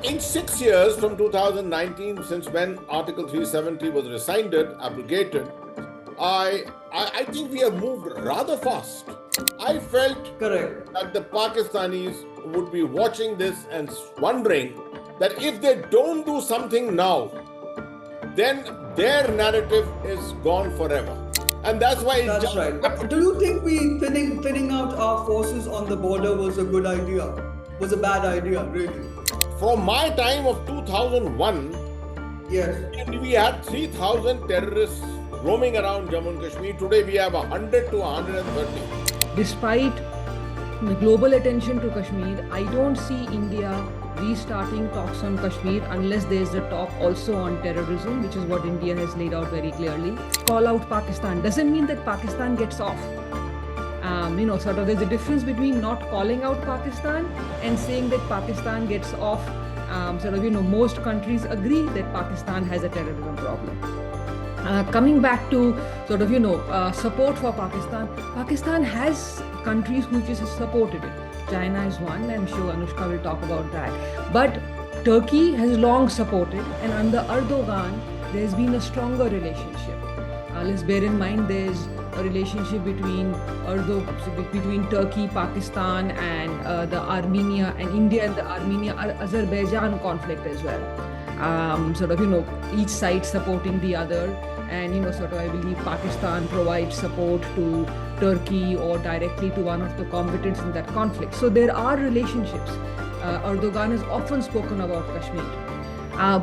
In 6 years from 2019, since when Article 370 was rescinded, abrogated, I think we have moved rather fast. I felt Correct. that the Pakistanis would be watching this and wondering that if they don't do something now, then their narrative is gone forever. And that's why it's That's just right. But do you think we thinning out our forces on the border was a good idea? Was a bad idea, really? from my time of 2001, Yes. and we had 3,000 terrorists roaming around Jammu and Kashmir. Today we have 100 to 130. Despite the global attention to Kashmir, I don't see India restarting talks on Kashmir unless there's a talk also on terrorism, which is what India has laid out very clearly. Call out Pakistan doesn't mean that Pakistan gets off. There's a difference between not calling out Pakistan and saying that Pakistan gets off. Most countries agree that Pakistan has a terrorism problem. Coming back to support for Pakistan, Pakistan has countries who just supported it. China is one. I'm sure Anushka will talk about that. But Turkey has long supported, and under Erdogan, there's been a stronger relationship. Let's bear in mind there's a relationship between Turkey, Pakistan, and the Armenia and India and the Armenia-Azerbaijan conflict as well. Each side supporting the other, and I believe Pakistan provides support to Turkey or directly to one of the combatants in that conflict. So there are relationships. Erdogan has often spoken about Kashmir.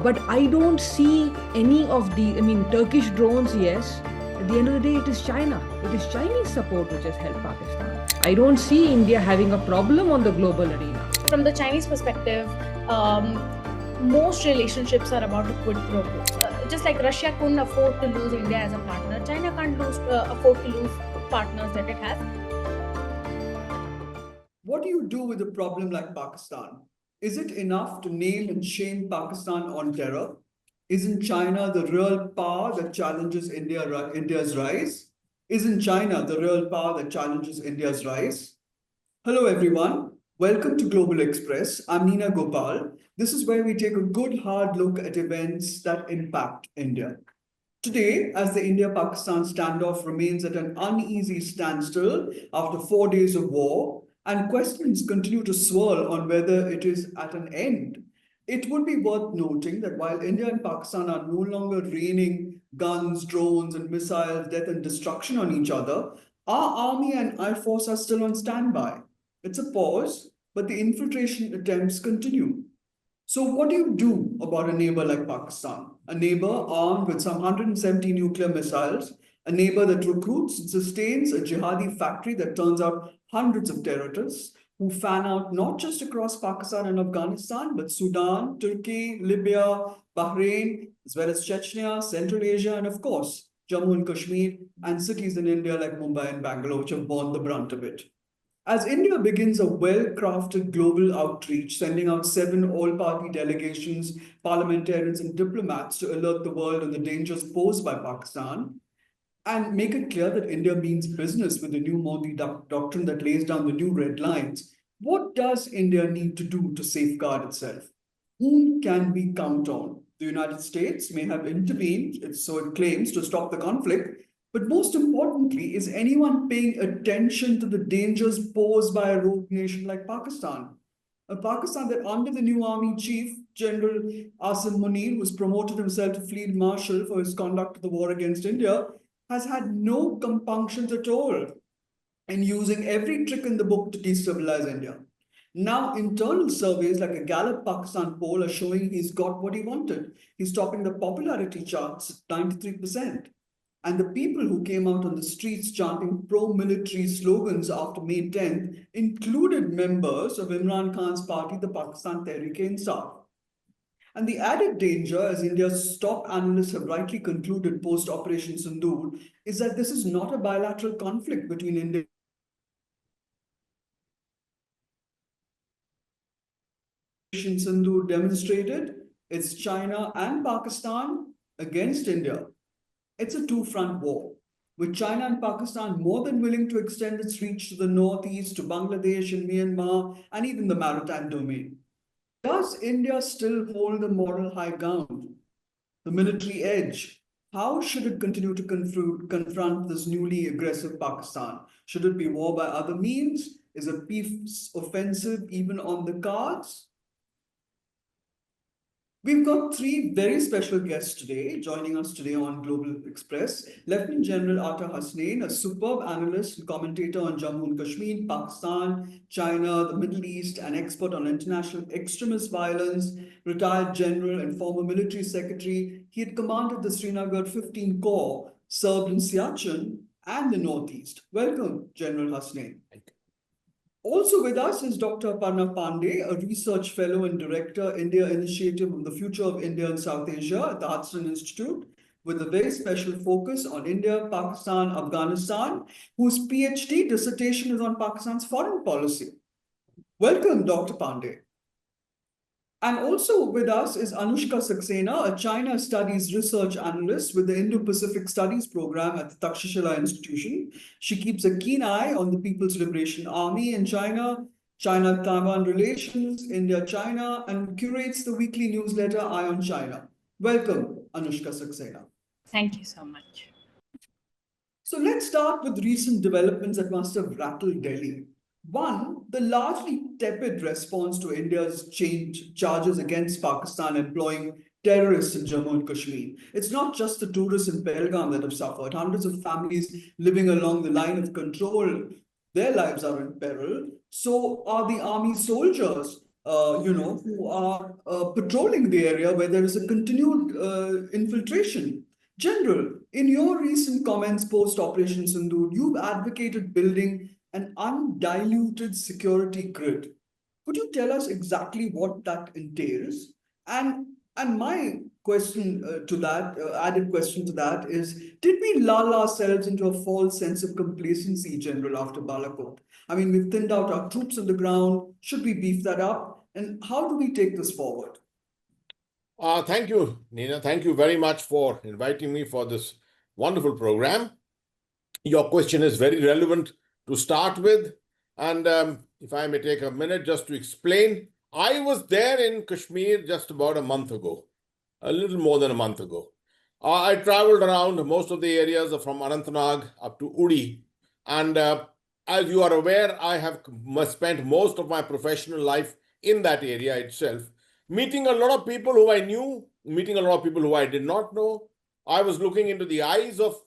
But I don't see any of Turkish drones, yes. At the end of the day, it is China. It is Chinese support which has helped Pakistan. I don't see India having a problem on the global arena. From the Chinese perspective, most relationships are about a quid pro quo. Just like Russia couldn't afford to lose India as a partner, China can't afford to lose partners that it has. What do you do with a problem like Pakistan? Is it enough to name and shame Pakistan on terror? Isn't China the real power that challenges India's rise? Isn't China the real power that challenges India's rise? Hello, everyone. Welcome to Global Express. I'm Nina Gopal. This is where we take a good hard look at events that impact India. Today, as the India-Pakistan standoff remains at an uneasy standstill after 4 days of war, and questions continue to swirl on whether it is at an end, it would be worth noting that while India and Pakistan are no longer raining guns, drones, and missiles, death and destruction on each other, our army and air force are still on standby. It's a pause, but the infiltration attempts continue. So what do you do about a neighbor like Pakistan? A neighbor armed with some 170 nuclear missiles, a neighbor that recruits and sustains a jihadi factory that turns out hundreds of terrorists who fan out not just across Pakistan and Afghanistan, but Sudan, Turkey, Libya, Bahrain, as well as Chechnya, Central Asia, and of course, Jammu and Kashmir, and cities in India like Mumbai and Bangalore, which have borne the brunt of it. As India begins a well-crafted global outreach, sending out 7 all-party delegations, parliamentarians, and diplomats to alert the world on the dangers posed by Pakistan, and make it clear that India means business with the new Modi doctrine that lays down the new red lines, what does India need to do to safeguard itself? Whom can we count on? The United States may have intervened, so it claims, to stop the conflict, but most importantly, is anyone paying attention to the dangers posed by a rogue nation like Pakistan? A Pakistan that under the new army chief, General Asim Munir, who's promoted himself to Field Marshal for his conduct of the war against India, has had no compunctions at all in using every trick in the book to destabilize India. Now, internal surveys like a Gallup Pakistan poll are showing he's got what he wanted. He's topping the popularity charts at 93%. And the people who came out on the streets chanting pro-military slogans after May 10th included members of Imran Khan's party, the Pakistan Tehreek-e-Insaf. And the added danger, as India's top analysts have rightly concluded post-Operation Sindhoor, is that this is not a bilateral conflict between India and Sindhoor demonstrated. It's China and Pakistan against India. It's a two-front war, with China and Pakistan more than willing to extend its reach to the northeast, to Bangladesh and Myanmar, and even the maritime domain. Does India still hold the moral high ground, the military edge? How should it continue to confront this newly aggressive Pakistan? Should it be war by other means? Is a peace offensive even on the cards? We've got three very special guests today joining us today on Global Express. Lieutenant General Atta Hasnain, a superb analyst and commentator on Jammu and Kashmir, Pakistan, China, the Middle East, an expert on international extremist violence, retired general and former military secretary. He had commanded the Srinagar 15 Corps, served in Siachen and the Northeast. Welcome, General Hasnain. Also with us is Dr. Aparna Pandey, a research fellow and director, India Initiative on the Future of India and South Asia at the Hudson Institute, with a very special focus on India, Pakistan, Afghanistan, whose PhD dissertation is on Pakistan's foreign policy. Welcome, Dr. Pandey. And also with us is Anushka Saxena, a China Studies research analyst with the Indo-Pacific Studies program at the Takshashila Institution. She keeps a keen eye on the People's Liberation Army in China, China-Taiwan relations, India-China, and curates the weekly newsletter Eye on China. Welcome, Anushka Saxena. Thank you so much. So let's start with recent developments that must have rattled Delhi. One, the largely tepid response to India's charges against Pakistan employing terrorists in Jammu and Kashmir. It's not just the tourists in Pahalgam that have suffered. Hundreds of families living along the line of control, their lives are in peril. So are the army soldiers, who are patrolling the area where there is a continued infiltration. General, in your recent comments post Operation Sindhoor, you've advocated building an undiluted security grid. Could you tell us exactly what that entails? And my question to that, added question to that is, did we lull ourselves into a false sense of complacency, General, after Balakot? I mean, we've thinned out our troops on the ground. Should we beef that up? And how do we take this forward? Thank you, Nina. Thank you very much for inviting me for this wonderful program. Your question is very relevant to start with. And if I may take a minute just to explain, I was there in Kashmir just about a month ago, a little more than a month ago. I traveled around most of the areas from Anantnag up to Uri. And as you are aware, I have spent most of my professional life in that area itself, meeting a lot of people who I knew, meeting a lot of people who I did not know. I was looking into the eyes of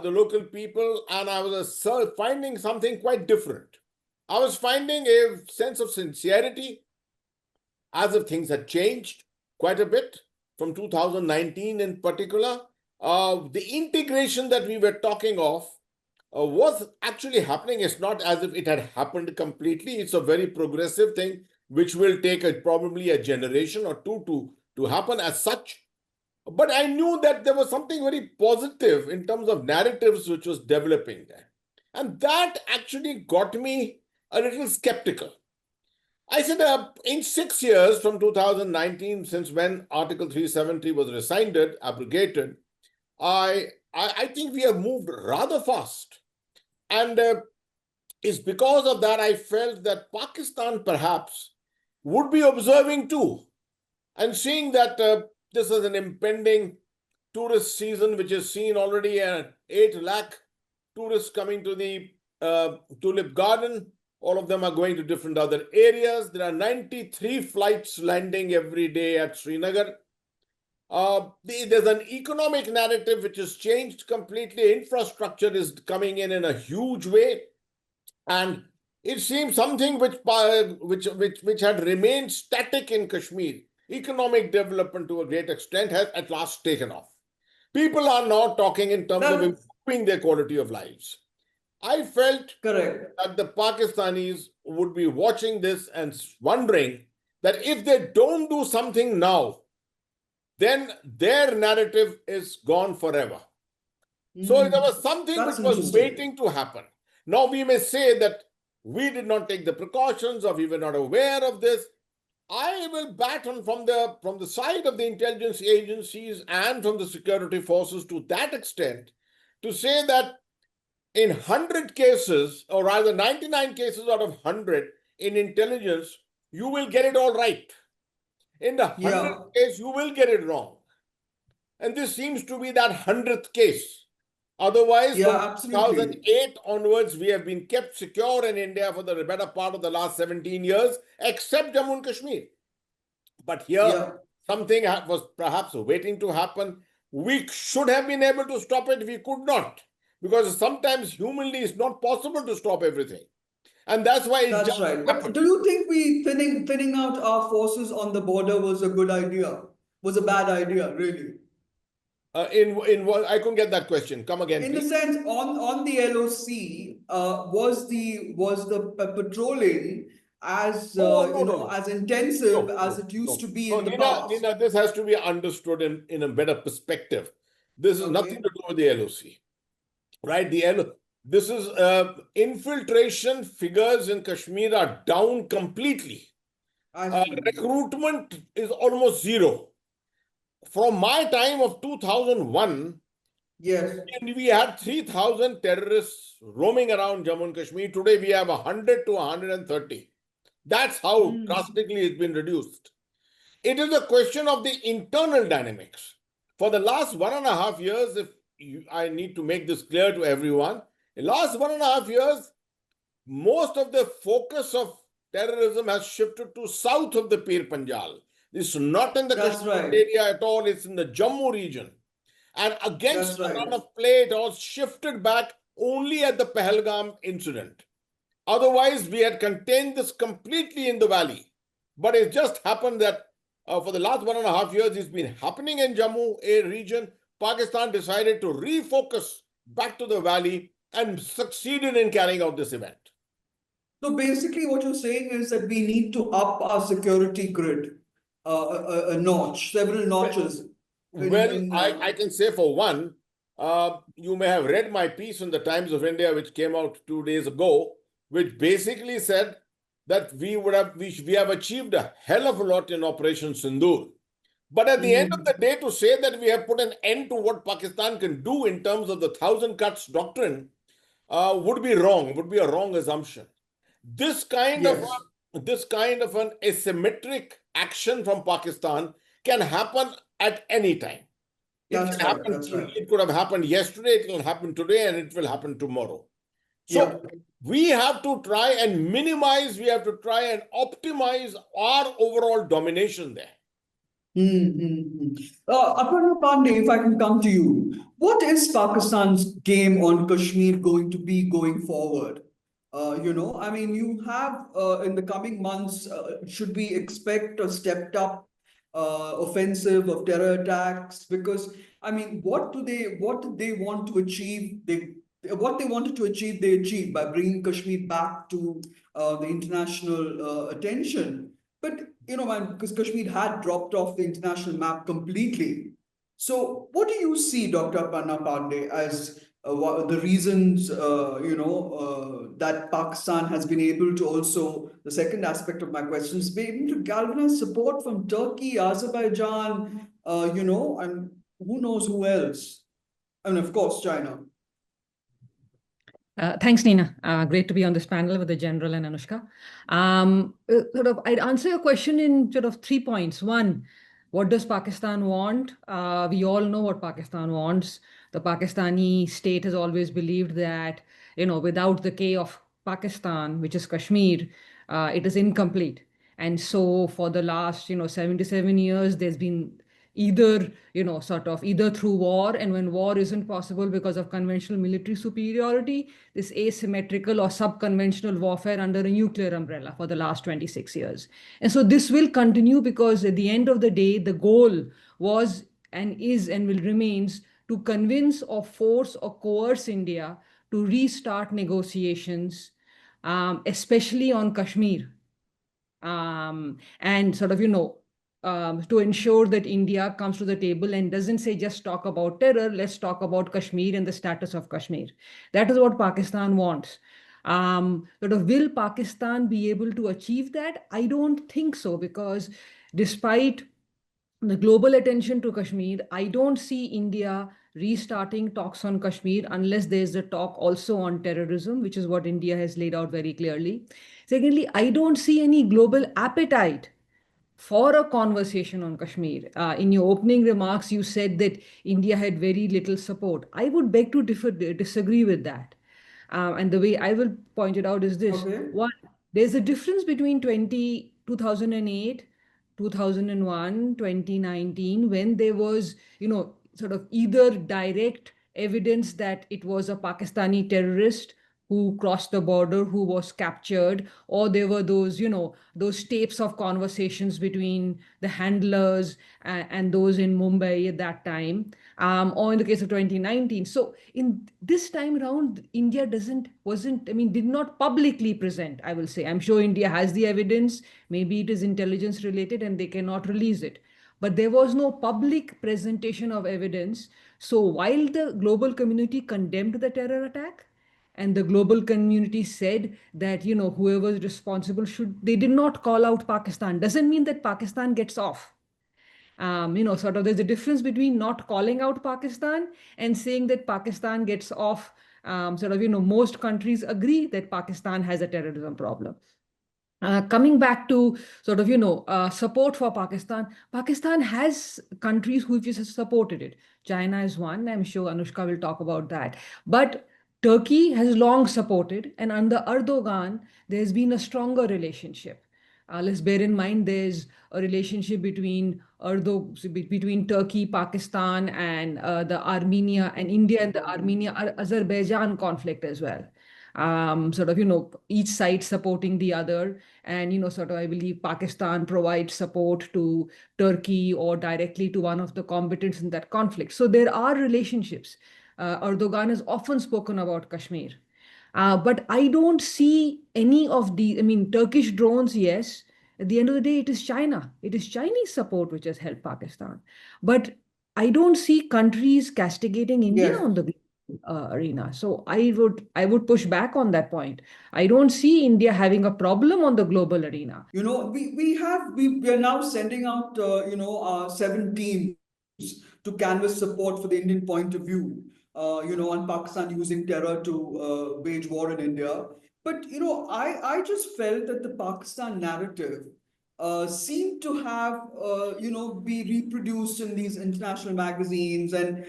the local people, and I was finding something quite different. I was finding a sense of sincerity, as if things had changed quite a bit from 2019 in particular. The integration that we were talking of was actually happening. It's not as if it had happened completely. It's a very progressive thing, which will take probably a generation or two to happen as such. But I knew that there was something very positive in terms of narratives which was developing there. And that actually got me a little skeptical. I said, in 6 years from 2019, since when Article 370 was rescinded, abrogated, I think we have moved rather fast. And it's because of that I felt that Pakistan perhaps would be observing too, and seeing that this is an impending tourist season, which is seen already at 8 lakh tourists coming to the Tulip Garden. All of them are going to different other areas. There are 93 flights landing every day at Srinagar. There's an economic narrative which has changed completely. Infrastructure is coming in a huge way. And it seems something which had remained static in Kashmir, economic development to a great extent, has at last taken off. People are now talking in terms of improving their quality of lives. I felt that the Pakistanis would be watching this and wondering that if they don't do something now, then their narrative is gone forever. So there was something which was waiting to happen. Now we may say that we did not take the precautions, or we were not aware of this. I will baton from the side of the intelligence agencies and from the security forces to that extent to say that in 100 cases, or rather 99 cases out of 100 in intelligence, you will get it all right. In the 100th Yeah, case, you will get it wrong. And this seems to be that 100th case. Otherwise, yeah, from absolutely. 2008 onwards, we have been kept secure in India for the better part of the last 17 years, except Jammu and Kashmir. But here, Yeah, something was perhaps waiting to happen. We should have been able to stop it. We could not. Because sometimes humanly it's not possible to stop everything. And that's why it that's just right. But happened. do you think we thinning out our forces on the border was a good idea? Was a bad idea, really? In what I couldn't get that question. Come again, In the please. sense, on the LOC, was the patrolling as Oh, no, no, no. as intensive No, as no, it used no. to be No, in the Nina, past? this has to be understood in a better perspective. This is nothing Okay, to do with the LOC, right? This is infiltration figures in Kashmir are down completely. I see. Recruitment is almost zero. From my time of 2001, Yes. and we had 3,000 terrorists roaming around Jammu and Kashmir. Today we have 100 to 130. That's how Mm. drastically it's been reduced. It is a question of the internal dynamics. For the last 1.5 years, I need to make this clear to everyone, in the last 1.5 years, most of the focus of terrorism has shifted to south of the Pir Panjal. It's not in the That's Kashmir right. area at all, it's in the Jammu region. And against That's the right. run of play, it was shifted back only at the Pahalgam incident. Otherwise, we had contained this completely in the valley. But it just happened that for the last 1.5 years, it's been happening in Jammu a region. Pakistan decided to refocus back to the valley and succeeded in carrying out this event. So basically, what you're saying is that we need to up our security grid a notch, several notches. Well, In I can say for one, you may have read my piece in the Times of India, which came out 2 days ago, which basically said that we have achieved a hell of a lot in Operation Sindhoor. But at the end of the mm, day, to say that we have put an end to what Pakistan can do in terms of the thousand cuts doctrine would be wrong, would be a wrong assumption. This kind of yes, this kind of an asymmetric action from Pakistan can happen at any time. It can that's right. happen. That's right. It could have happened yesterday. It will happen today, and it will happen tomorrow. Yeah. So we have to try and minimize. We have to try and optimize our overall domination there. Aparna Pandey, if I can come to you, what is Pakistan's game on Kashmir going to be going forward? I mean, you have in the coming months, should we expect a stepped up offensive of terror attacks? Because I mean, what did they want to achieve? What they wanted to achieve, they achieved by bringing Kashmir back to the international attention. But man, because Kashmir had dropped off the international map completely. So, what do you see, Dr. Panna Pandey, as the reasons that Pakistan has been able to also, the second aspect of my question is be able to galvanize support from Turkey, Azerbaijan, and who knows who else, and of course China. Thanks, Nina. Great to be on this panel with the General and Anushka. I'd answer your question in sort of 3 points. One, what does Pakistan want? We all know what Pakistan wants. The Pakistani state has always believed that, without the K of Pakistan, which is Kashmir, it is incomplete. And so for the last, 77 years, there's been either either through war, and when war isn't possible because of conventional military superiority, this asymmetrical or subconventional warfare under a nuclear umbrella for the last 26 years. And so this will continue because at the end of the day, the goal was and is and will remains to convince or force or coerce India to restart negotiations, especially on Kashmir, and to ensure that India comes to the table and doesn't say just talk about terror, let's talk about Kashmir and the status of Kashmir. That is what Pakistan wants. Will Pakistan be able to achieve that? I don't think so, because despite the global attention to Kashmir, I don't see India restarting talks on Kashmir unless there's a talk also on terrorism, which is what India has laid out very clearly. Secondly, I don't see any global appetite for a conversation on Kashmir. In your opening remarks, you said that India had very little support. I would beg to disagree with that. And the way I will point it out is this. Okay. One, there's a difference between 2008, 2001, 2019, when there was, sort of either direct evidence that it was a Pakistani terrorist who crossed the border, who was captured, or there were those, those tapes of conversations between the handlers and those in Mumbai at that time, or in the case of 2019. So in this time around, India did not publicly present, I will say. I'm sure India has the evidence, maybe it is intelligence related and they cannot release it. But there was no public presentation of evidence. So while the global community condemned the terror attack, and the global community said that whoever is responsible should, they did not call out Pakistan, doesn't mean that Pakistan gets off. Sort of there's a difference between not calling out Pakistan and saying that Pakistan gets off. Most countries agree that Pakistan has a terrorism problem. Coming back to support for Pakistan, Pakistan has countries who just supported it. China is one. I'm sure Anushka will talk about that. But Turkey has long supported, and under Erdogan, there's been a stronger relationship. Let's bear in mind there's a relationship between Turkey, Pakistan, and the Armenia and India and the Armenia-Azerbaijan conflict as well. Each side supporting the other. And, I believe Pakistan provides support to Turkey or directly to one of the combatants in that conflict. So there are relationships. Erdogan has often spoken about Kashmir. But I don't see any of the, Turkish drones, yes. At the end of the day, it is China. It is Chinese support which has helped Pakistan. But I don't see countries castigating India Yes. on the arena. So I would push back on that point. I don't see India having a problem on the global arena. We are now sending out our 7 teams to canvass support for the Indian point of view. On Pakistan using terror to wage war in India. But I just felt that the Pakistan narrative seemed to have be reproduced in these international magazines, and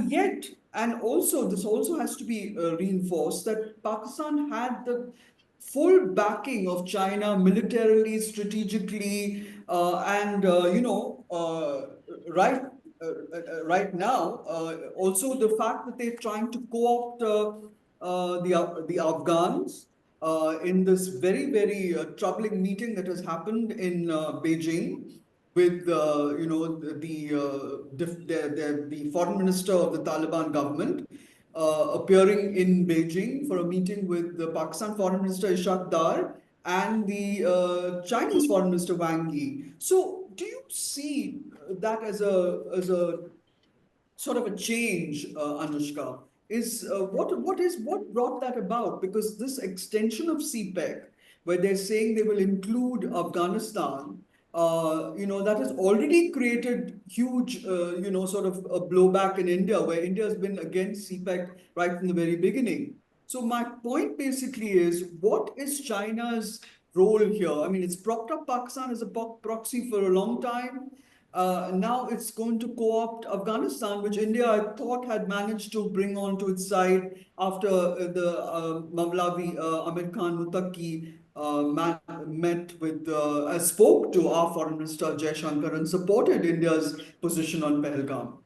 yet, and also this also has to be reinforced, that Pakistan had the full backing of China militarily, strategically, and right now, also the fact that they're trying to co-opt the Afghans in this very, very troubling meeting that has happened in Beijing with the foreign minister of the Taliban government appearing in Beijing for a meeting with the Pakistan foreign minister Ishaq Dar and the Chinese foreign minister Wang Yi. So, do you see that as a sort of a change, Anushka? What brought that about? Because this extension of CPEC, where they're saying they will include Afghanistan, that has already created huge, sort of a blowback in India, where India has been against CPEC right from the very beginning. So my point basically is, what is China's role here? I mean, it's propped up Pakistan as a proxy for a long time. Now it's going to co-opt Afghanistan, which India, I thought, had managed to bring onto its side after the Mawlavi Amir Khan Muttaqi spoke to our foreign minister Jaishankar and supported India's position on Pahalgam.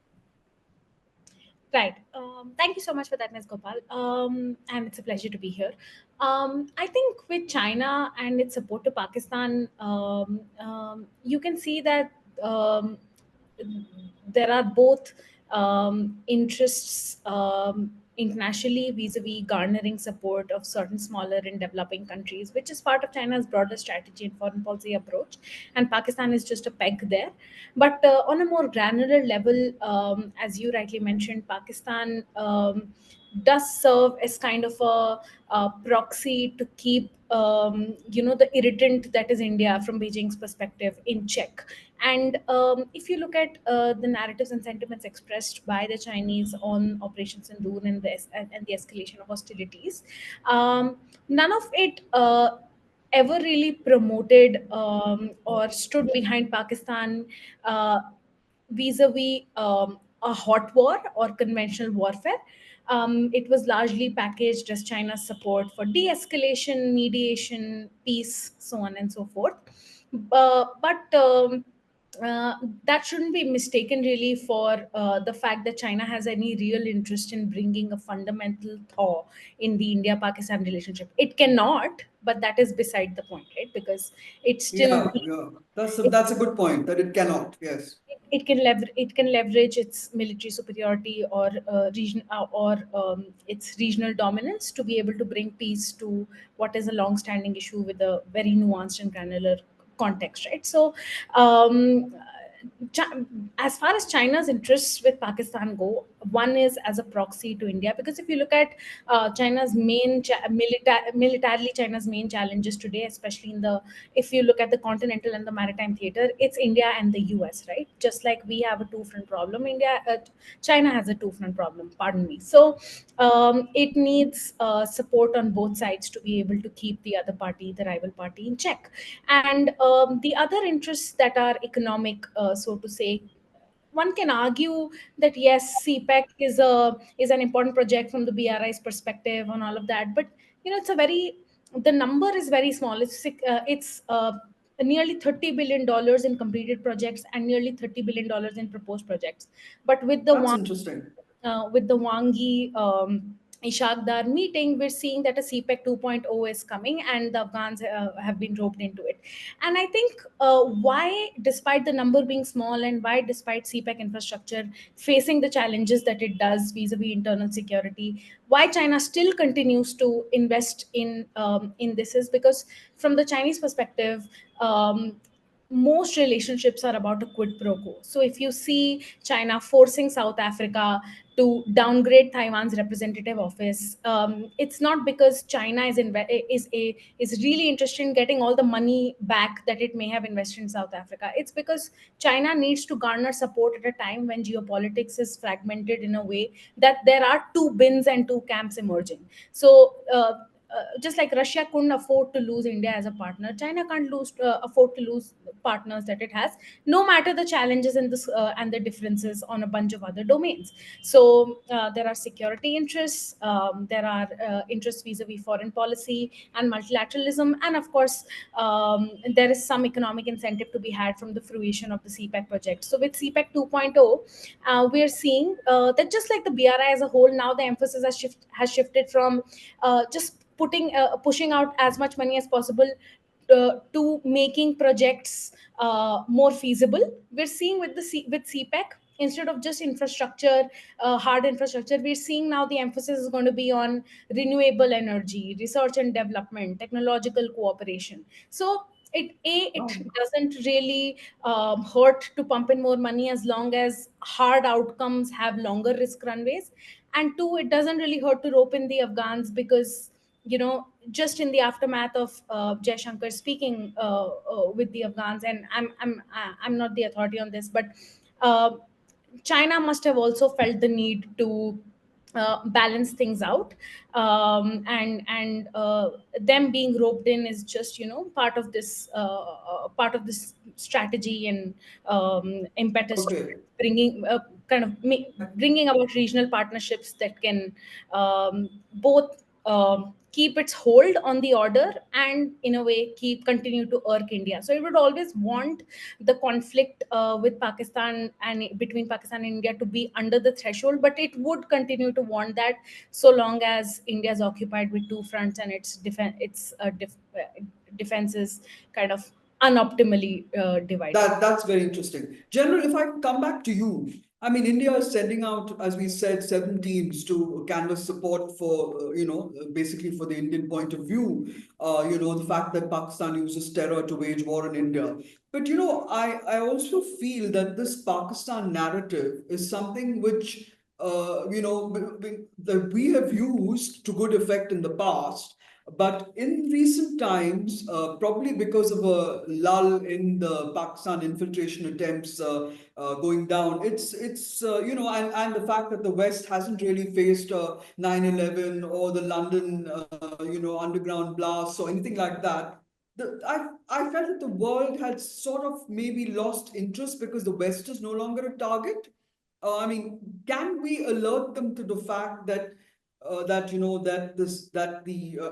Right. Thank you so much for that, Ms. Gopal. And it's a pleasure to be here. I think with China and its support to Pakistan, you can see that there are both interests internationally vis-a-vis garnering support of certain smaller and developing countries, which is part of China's broader strategy and foreign policy approach. And Pakistan is just a peg there. But on a more granular level, as you rightly mentioned, Pakistan does serve as kind of a proxy to keep the irritant that is India from Beijing's perspective in check. And if you look at the narratives and sentiments expressed by the Chinese on Operation Sindhoor and the escalation of hostilities, none of it ever really promoted or stood behind Pakistan uh, vis-a-vis a hot war or conventional warfare. It was largely packaged as China's support for de-escalation, mediation, peace, so on and so forth. But that shouldn't be mistaken really for the fact that China has any real interest in bringing a fundamental thaw in the India-Pakistan relationship. It cannot, but that is beside the point, right? Because it still Yeah, yeah. it, That's a good point that it cannot. Yes. it can leverage its military superiority or region or its regional dominance to be able to bring peace to what is a long-standing issue with a very nuanced and granular context, right? So um, Chi- as far as China's interests with Pakistan go, one is as a proxy to India, because if you look at China's militarily, China's main challenges today, especially in the, if you look at the continental and the maritime theater, it's India and the US, right? Just like we have a two front problem, China has a two front problem. Pardon me. So it needs support on both sides to be able to keep the other party, the rival party, in check. And the other interests that are economic, so to say, one can argue that yes, CPEC is an important project from the BRI's perspective on all of that, but it's a very, the number is very small. It's nearly $30 billion in completed projects and nearly $30 billion in proposed projects. But That's interesting. with the Wang Yi Ishaq meeting, we're seeing that a CPEC 2.0 is coming and the Afghans have been roped into it. And I think why, despite the number being small and why, despite CPEC infrastructure facing the challenges that it does vis-a-vis internal security, why China still continues to invest in this is because, from the Chinese perspective, most relationships are about a quid pro quo. So if you see China forcing South Africa to downgrade Taiwan's representative office, it's not because China is really interested in getting all the money back that it may have invested in South Africa. It's because China needs to garner support at a time when geopolitics is fragmented in a way that there are two bins and two camps emerging. So just like Russia couldn't afford to lose India as a partner, China can't afford to lose partners that it has, no matter the challenges and the differences on a bunch of other domains. So there are security interests, there are interests vis-a-vis foreign policy and multilateralism, and of course, there is some economic incentive to be had from the fruition of the CPEC project. So with CPEC 2.0, we are seeing that just like the BRI as a whole, now the emphasis has shifted from just pushing out as much money as possible to making projects more feasible. We're seeing with with CPEC, instead of just infrastructure, hard infrastructure, we're seeing now the emphasis is going to be on renewable energy, research and development, technological cooperation. So it Oh, doesn't really hurt to pump in more money as long as hard outcomes have longer risk runways. And two, it doesn't really hurt to rope in the Afghans because just in the aftermath of Jay Shankar speaking with the Afghans, and I'm not the authority on this, but uh, China must have also felt the need to balance things out, and them being roped in is just part of this strategy and impetus to okay. bringing bringing about regional partnerships that can both keep its hold on the order and in a way keep continue to irk India. So it would always want the conflict with Pakistan and between Pakistan and India to be under the threshold, but it would continue to want that so long as India is occupied with two fronts and defense is kind of unoptimally divided. That's very interesting. General, if I come back to you, I mean, India is sending out, as we said, 7 teams to canvass support for, basically for the Indian point of view. The fact that Pakistan uses terror to wage war on India. But I also feel that this Pakistan narrative is something which, that we have used to good effect in the past. But in recent times, probably because of a lull in the Pakistan infiltration attempts going down, and the fact that the West hasn't really faced 9/11 or the London, underground blasts or anything like that. I felt that the world had sort of maybe lost interest because the West is no longer a target. I mean, can we alert them to the fact that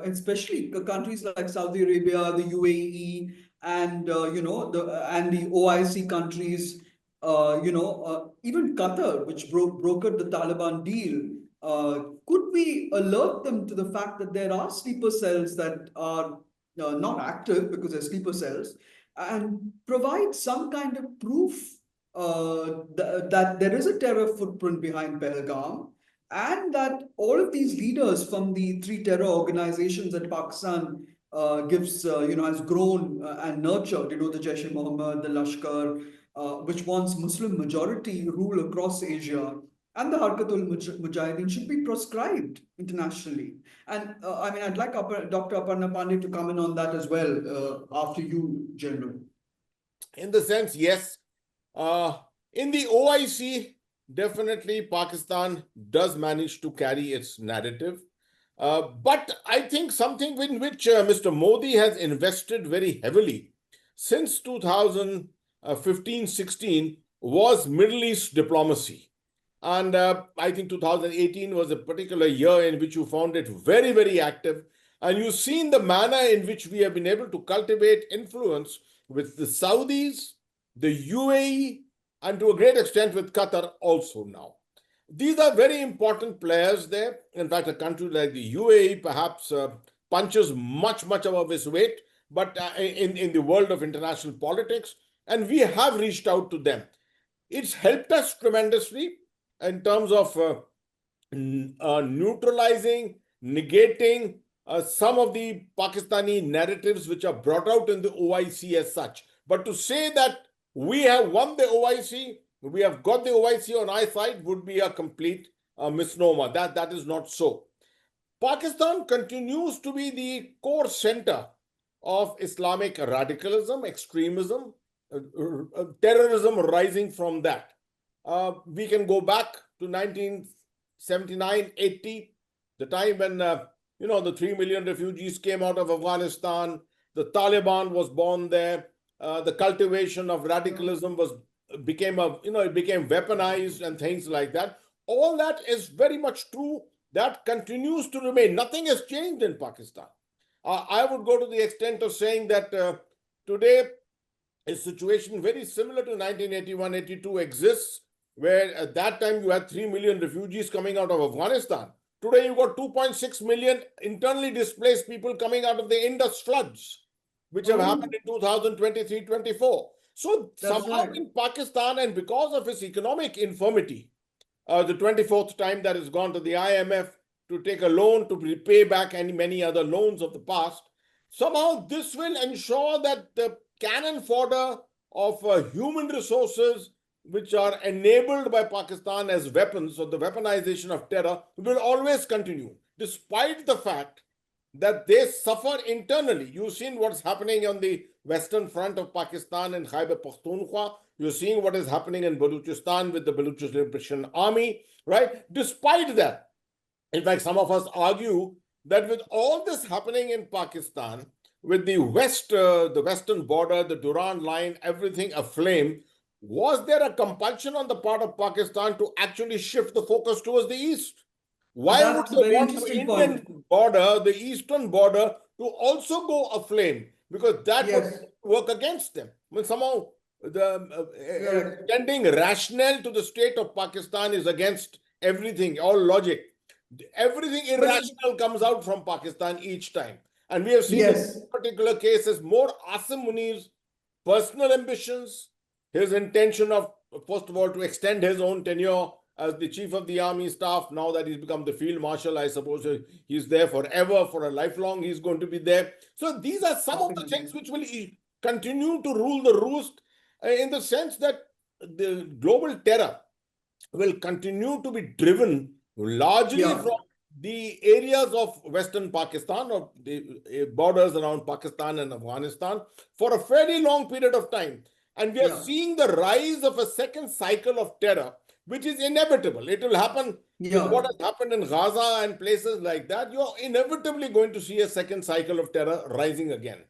especially countries like Saudi Arabia, the UAE, and the OIC countries, even Qatar, which brokered the Taliban deal, could we alert them to the fact that there are sleeper cells that are not active because they're sleeper cells, and provide some kind of proof that there is a terror footprint behind Pahalgam, and that all of these leaders from the three terror organizations that Pakistan has grown and nurtured, the Jaish-e-Mohammed, the Lashkar, which wants Muslim majority rule across Asia, and the Harkatul Mujahideen should be proscribed internationally. And I'd like Dr. Aparna Pandey to comment on that as well after you, General. In the sense, yes. In the OIC, definitely Pakistan does manage to carry its narrative. But I think something in which Mr. Modi has invested very heavily since 2015-16 was Middle East diplomacy. And I think 2018 was a particular year in which you found it very, very active. And you've seen the manner in which we have been able to cultivate influence with the Saudis, the UAE, and to a great extent with Qatar also now. These are very important players there. In fact, a country like the UAE perhaps punches much, much above its weight, but in the world of international politics, and we have reached out to them. It's helped us tremendously in terms of neutralizing, negating some of the Pakistani narratives which are brought out in the OIC as such. But to say that we have won the OIC, we have got the OIC on our side would be a complete misnomer. That is not so. Pakistan continues to be the core center of Islamic radicalism, extremism, terrorism rising from that. We can go back to 1979-80, the time when the 3 million refugees came out of Afghanistan, the Taliban was born there, the cultivation of radicalism became weaponized and things like that. All that is very much true. That continues to remain. Nothing has changed in Pakistan. I would go to the extent of saying that today a situation very similar to 1981-82 exists, where at that time you had 3 million refugees coming out of Afghanistan. Today you've got 2.6 million internally displaced people coming out of the Indus floods, which have happened in 2023-24. So somehow in Pakistan, and because of its economic infirmity, the 24th time that has gone to the IMF to take a loan to repay back many other loans of the past, somehow this will ensure that the cannon fodder of human resources which are enabled by Pakistan as weapons, or the weaponization of terror, will always continue, despite the fact that they suffer internally. You've seen what's happening on the western front of Pakistan and Khyber Pakhtunkhwa. You're seeing what is happening in Balochistan with the Baloch Liberation Army, right? Despite that, in fact, some of us argue that with all this happening in Pakistan, with the West, the western border, the Durand line, everything aflame, was there a compulsion on the part of Pakistan to actually shift the focus towards the east? Why would they want the Indian border, the eastern border, to also go aflame? Because that would work against them. I mean, somehow the extending rationale to the state of Pakistan is against everything, all logic. Everything irrational comes out from Pakistan each time. And we have seen in this particular cases more Asim Munir's personal ambitions, his intention of, first of all, to extend his own tenure as the chief of the army staff. Now that he's become the field marshal, I suppose he's there forever, for a lifelong he's going to be there. So these are some of the things which will continue to rule the roost, in the sense that the global terror will continue to be driven largely from the areas of Western Pakistan, or the borders around Pakistan and Afghanistan, for a fairly long period of time. And we are seeing the rise of a second cycle of terror, which is inevitable. It will happen. What has happened in Gaza and places like that, you're inevitably going to see a second cycle of terror rising again.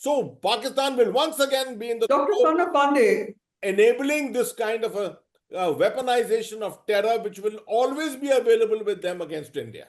So Pakistan will once again be in the Dr. Pranav Pandey, enabling this kind of a weaponization of terror, which will always be available with them against India.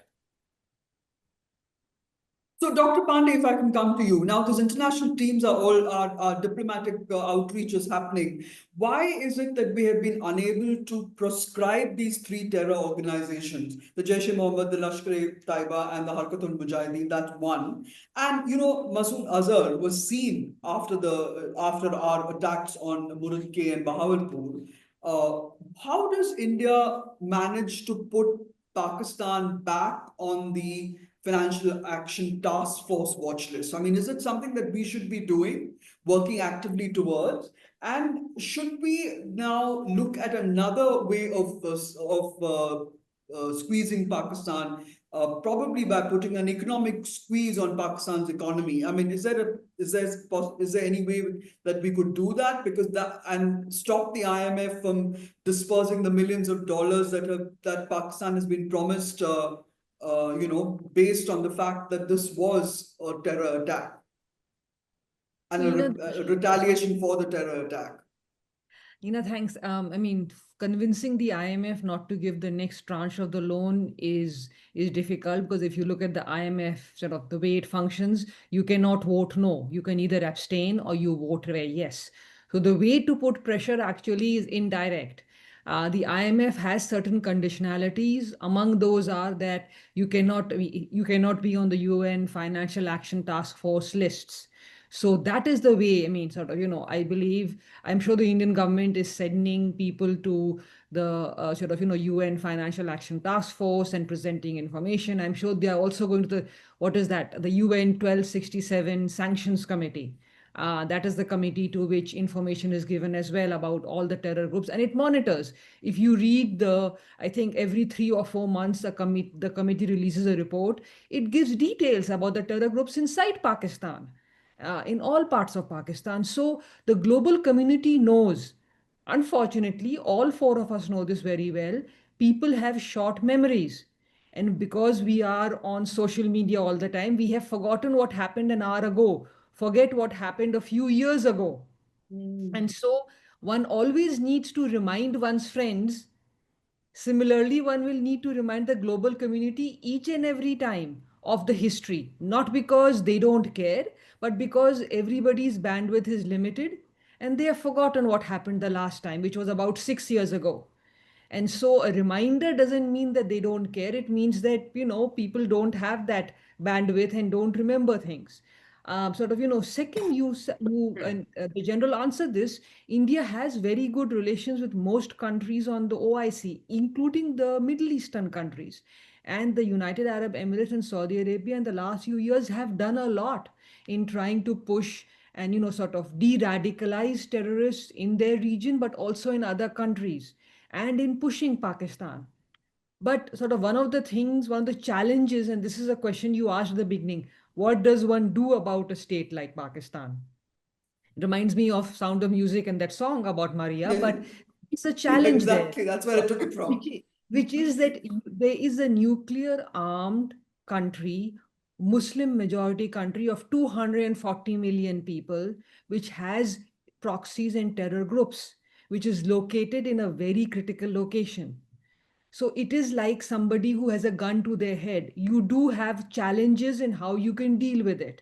so, Dr. Pandey, if I can come to you now, these international teams are all our diplomatic outreach is happening. Why is it that we have been unable to proscribe these three terror organizations, the Jaish-e-Mohammed, the Lashkar-e-Taiba, and the Harkatul Mujahideen? That's one. And Masood Azhar was seen after our attacks on Murad-K and Bahawalpur. How does India manage to put Pakistan back on the Financial Action Task Force watch list? I mean, is it something that we should be doing, working actively towards? And should we now look at another way of squeezing Pakistan, probably by putting an economic squeeze on Pakistan's economy? I mean, is there any way that we could do that? Because and stop the IMF from dispersing the millions of dollars that Pakistan has been promised, based on the fact that this was a terror attack and a retaliation for the terror attack. Thanks. I mean, convincing the IMF not to give the next tranche of the loan is difficult, because if you look at the IMF, sort of the way it functions, you cannot vote no. You can either abstain or you vote yes. So the way to put pressure actually is indirect. The IMF has certain conditionalities. Among those are that you cannot be on the UN Financial Action Task Force lists. So that is the way, I mean, sort of, I believe, I'm sure the Indian government is sending people to the UN Financial Action Task Force and presenting information. I'm sure they are also going to the UN 1267 Sanctions Committee. That is the committee to which information is given as well about all the terror groups, and it monitors. If you read I think every 3 or 4 months, the committee releases a report. It gives details about the terror groups inside Pakistan. In all parts of Pakistan. So the global community knows. Unfortunately, all four of us know this very well. People have short memories. And because we are on social media all the time, we have forgotten what happened an hour ago, forget what happened a few years ago. And so one always needs to remind one's friends. Similarly, one will need to remind the global community each and every time of the history, not because they don't care, but because everybody's bandwidth is limited and they have forgotten what happened the last time, which was about 6 years ago. And so a reminder doesn't mean that they don't care. It means that, people don't have that bandwidth and don't remember things. Second, the general answer this, India has very good relations with most countries on the OIC, including the Middle Eastern countries. And the United Arab Emirates and Saudi Arabia in the last few years have done a lot in trying to push and, de-radicalize terrorists in their region, but also in other countries, and in pushing Pakistan. But one of the challenges, and this is a question you asked at the beginning, what does one do about a state like Pakistan? It reminds me of Sound of Music and that song about Maria, but it's a challenge exactly, there. that's where I took it from. Which is that there is a nuclear armed country, Muslim majority country of 240 million people, which has proxies and terror groups, which is located in a very critical location. So it is like somebody who has a gun to their head. You do have challenges in how you can deal with it.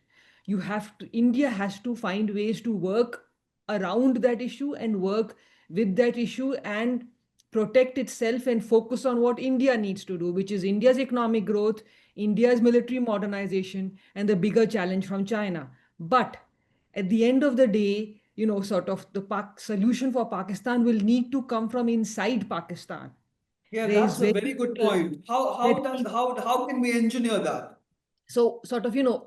India has to find ways to work around that issue and work with that issue and protect itself and focus on what India needs to do, which is India's economic growth, India's military modernization, and the bigger challenge from China. But at the end of the day, the solution for Pakistan will need to come from inside Pakistan. Yeah, that's a very good point. How can we engineer that? So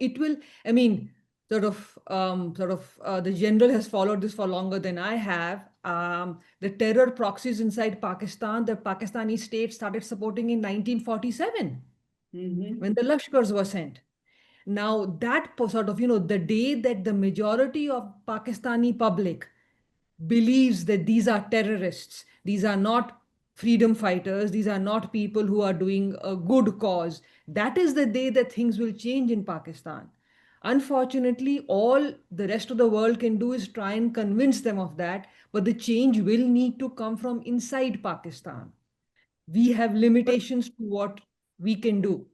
it will, I mean, the general has followed this for longer than I have. The terror proxies inside Pakistan, the Pakistani state started supporting in 1947 when the Lashkars were sent. Now that the day that the majority of Pakistani public believes that these are terrorists, these are not freedom fighters, these are not people who are doing a good cause, that is the day that things will change in Pakistan. Unfortunately, all the rest of the world can do is try and convince them of that, but the change will need to come from inside Pakistan. We have But limitations to what we can do.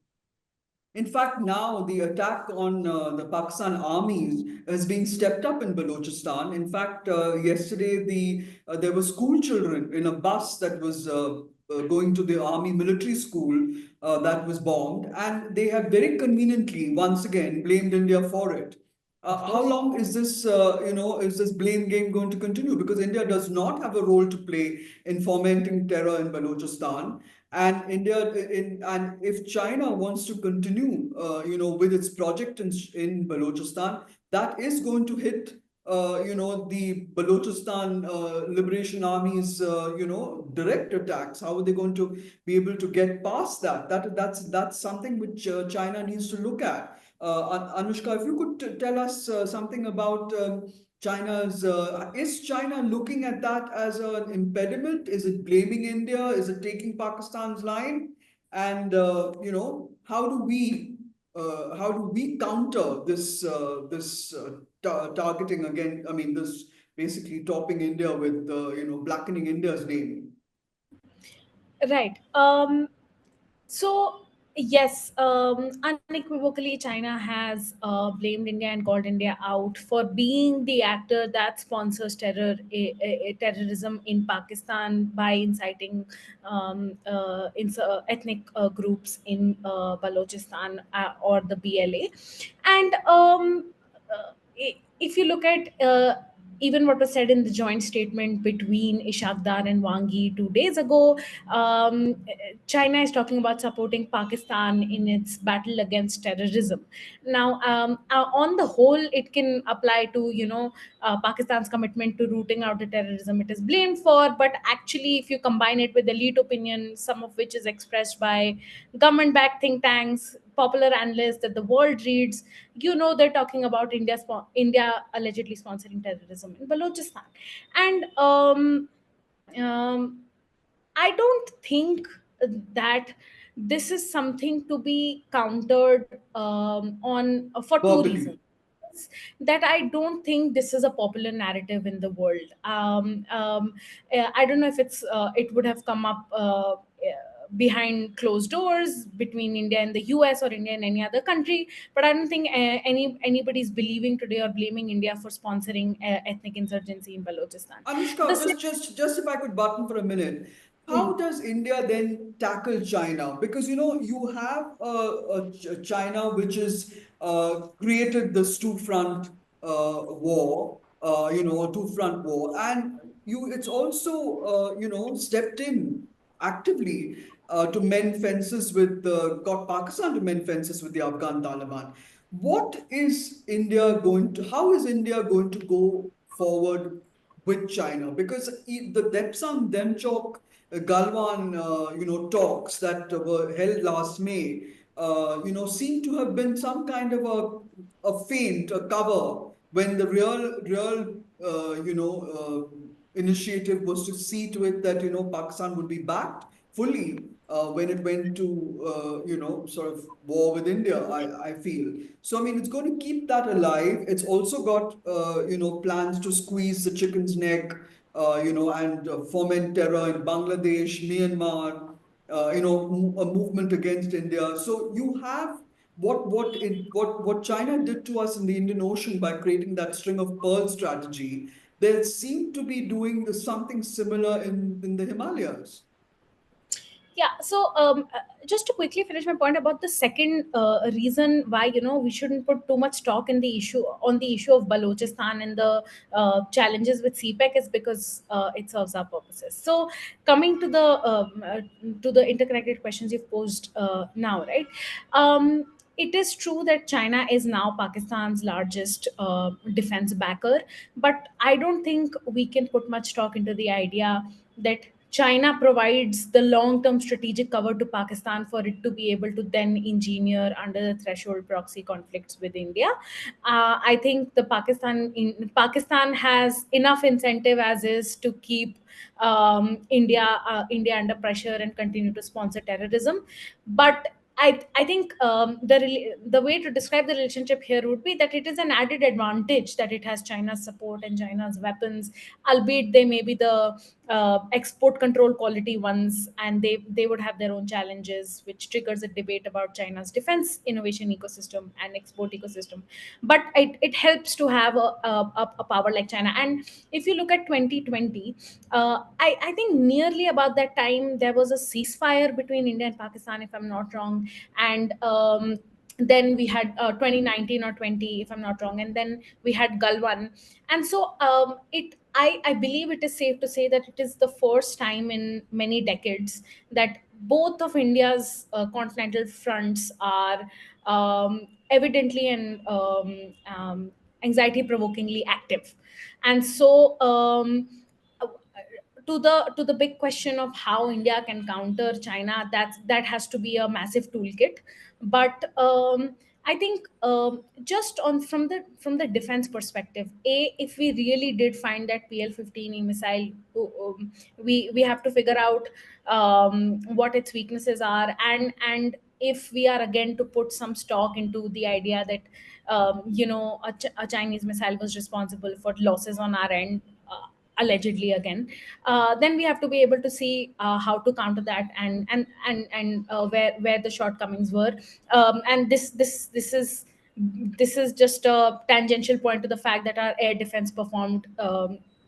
in fact, now the attack on the Pakistan armies is being stepped up in Balochistan. In fact, yesterday there were school children in a bus that was going to the army military school that was bombed, and they have very conveniently once again blamed India for it. Of How course. long is this, is this blame game going to continue? Because India does not have a role to play in fomenting terror in Balochistan, and and if China wants to continue, with its project in Balochistan, that is going to hit, the Balochistan Liberation Army's, direct attacks. How are they going to be able to get past that? That's something which China needs to look at. Anushka, if you could tell us something about is China looking at that as an impediment? Is it blaming India? Is it taking Pakistan's line? And how do we counter this targeting again? I mean, this basically topping India with blackening India's name. Right. So yes, unequivocally, China has blamed India and called India out for being the actor that sponsors terrorism in Pakistan by inciting ethnic groups in Balochistan or the BLA, and if you look at even what was said in the joint statement between Ishaq Dar and Wang Yi 2 days ago, China is talking about supporting Pakistan in its battle against terrorism. Now, on the whole, it can apply to Pakistan's commitment to rooting out the terrorism it is blamed for. But actually, if you combine it with elite opinion, some of which is expressed by government-backed think tanks, popular analysts that the world reads, they're talking about India allegedly sponsoring terrorism in Balochistan, and um, I don't think that this is something to be countered on for two Verbally. reasons. That I don't think this is a popular narrative in the world. I don't know if it would have come up behind closed doors between India and the US or India and any other country, but I don't think anybody's believing today or blaming India for sponsoring ethnic insurgency in Balochistan. The Anushka, same, just if I could button for a minute, how does India then tackle China? Because you have China which is created this two-front war, a two-front war, and it's also stepped in actively to mend fences with got Pakistan to mend fences with the Afghan Taliban. What is India going to? How is India going to go forward with China? Because the Depsang Demchok Galwan talks that were held last May seem to have been some kind of a feint, a cover, when the real initiative was to see to it that Pakistan would be backed fully when it went to sort of war with India. I feel so. I mean, it's going to keep that alive. It's also got plans to squeeze the chicken's neck, and foment terror in Bangladesh, Myanmar. A movement against India. So you have what China did to us in the Indian Ocean by creating that string of pearl strategy. They seem to be doing something similar in the Himalayas. Yeah, so just to quickly finish my point about the second reason why we shouldn't put too much stock in the issue of Balochistan and the challenges with CPEC is because it serves our purposes. So coming to the interconnected questions you've posed now, right? It is true that China is now Pakistan's largest defense backer, but I don't think we can put much stock into the idea that China provides the long term strategic cover to Pakistan for it to be able to then engineer under the threshold proxy conflicts with India. I think Pakistan has enough incentive as is to keep India under pressure and continue to sponsor terrorism. But I think the way to describe the relationship here would be that it is an added advantage that it has China's support and China's weapons, albeit they may be the export control quality ones, and they would have their own challenges, which triggers a debate about China's defense innovation ecosystem and export ecosystem. But it helps to have a power like China. And if you look at 2020, I think nearly about that time there was a ceasefire between India and Pakistan, if I'm not wrong, and then we had 2019 or 20, if I'm not wrong, and then we had Galwan. And so I believe it is safe to say that it is the first time in many decades that both of India's continental fronts are evidently and anxiety provokingly active. And so to the big question of how India can counter China, that has to be a massive toolkit. But I think just on from the defense perspective, if we really did find that PL-15E missile, we have to figure out what its weaknesses are, and if we are again to put some stock into the idea that a Chinese missile was responsible for losses on our end. Allegedly again, then we have to be able to see how to counter that, and where the shortcomings were. And this is just a tangential point to the fact that our air defense performed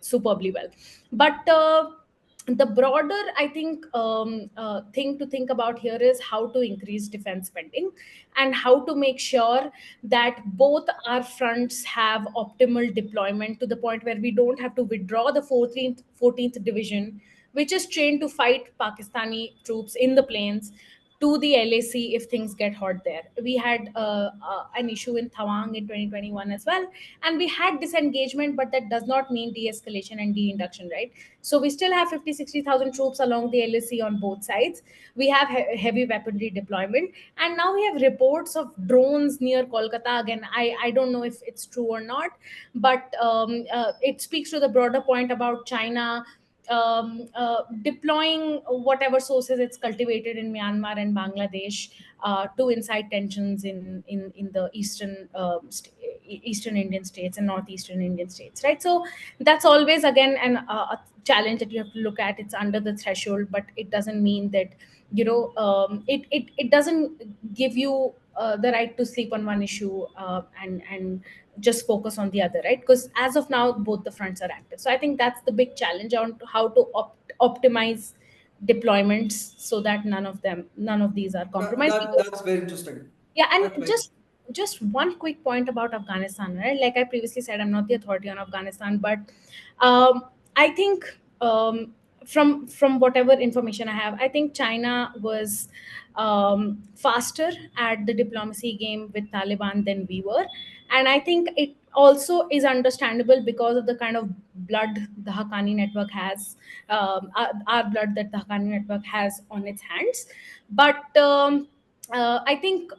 superbly well. But the broader, I think, thing to think about here is how to increase defense spending and how to make sure that both our fronts have optimal deployment to the point where we don't have to withdraw the 14th division, which is trained to fight Pakistani troops in the plains, to the LAC if things get hot there. We had an issue in Tawang in 2021 as well, and we had disengagement, but that does not mean de-escalation and de-induction, right? So we still have 50-60,000 troops along the LAC on both sides. We have heavy weaponry deployment, and now we have reports of drones near Kolkata. Again, I don't know if it's true or not, but it speaks to the broader point about China deploying whatever sources it's cultivated in Myanmar and Bangladesh to incite tensions in the eastern Indian states and northeastern Indian states, right? So that's always again a challenge that you have to look at. It's under the threshold, but it doesn't mean that it doesn't give you the right to sleep on one issue and just focus on the other, right? Because as of now both the fronts are active. So I think that's the big challenge on how to optimize deployments so that none of these are compromised. That's very interesting. Yeah, That's and very just one quick point about Afghanistan, right? Like I previously said, I'm not the authority on Afghanistan, but I think from whatever information I have, I think China was faster at the diplomacy game with Taliban than we were, and I think it also is understandable because of the kind of blood the Haqqani network has, our blood that the Haqqani network has on its hands. But I think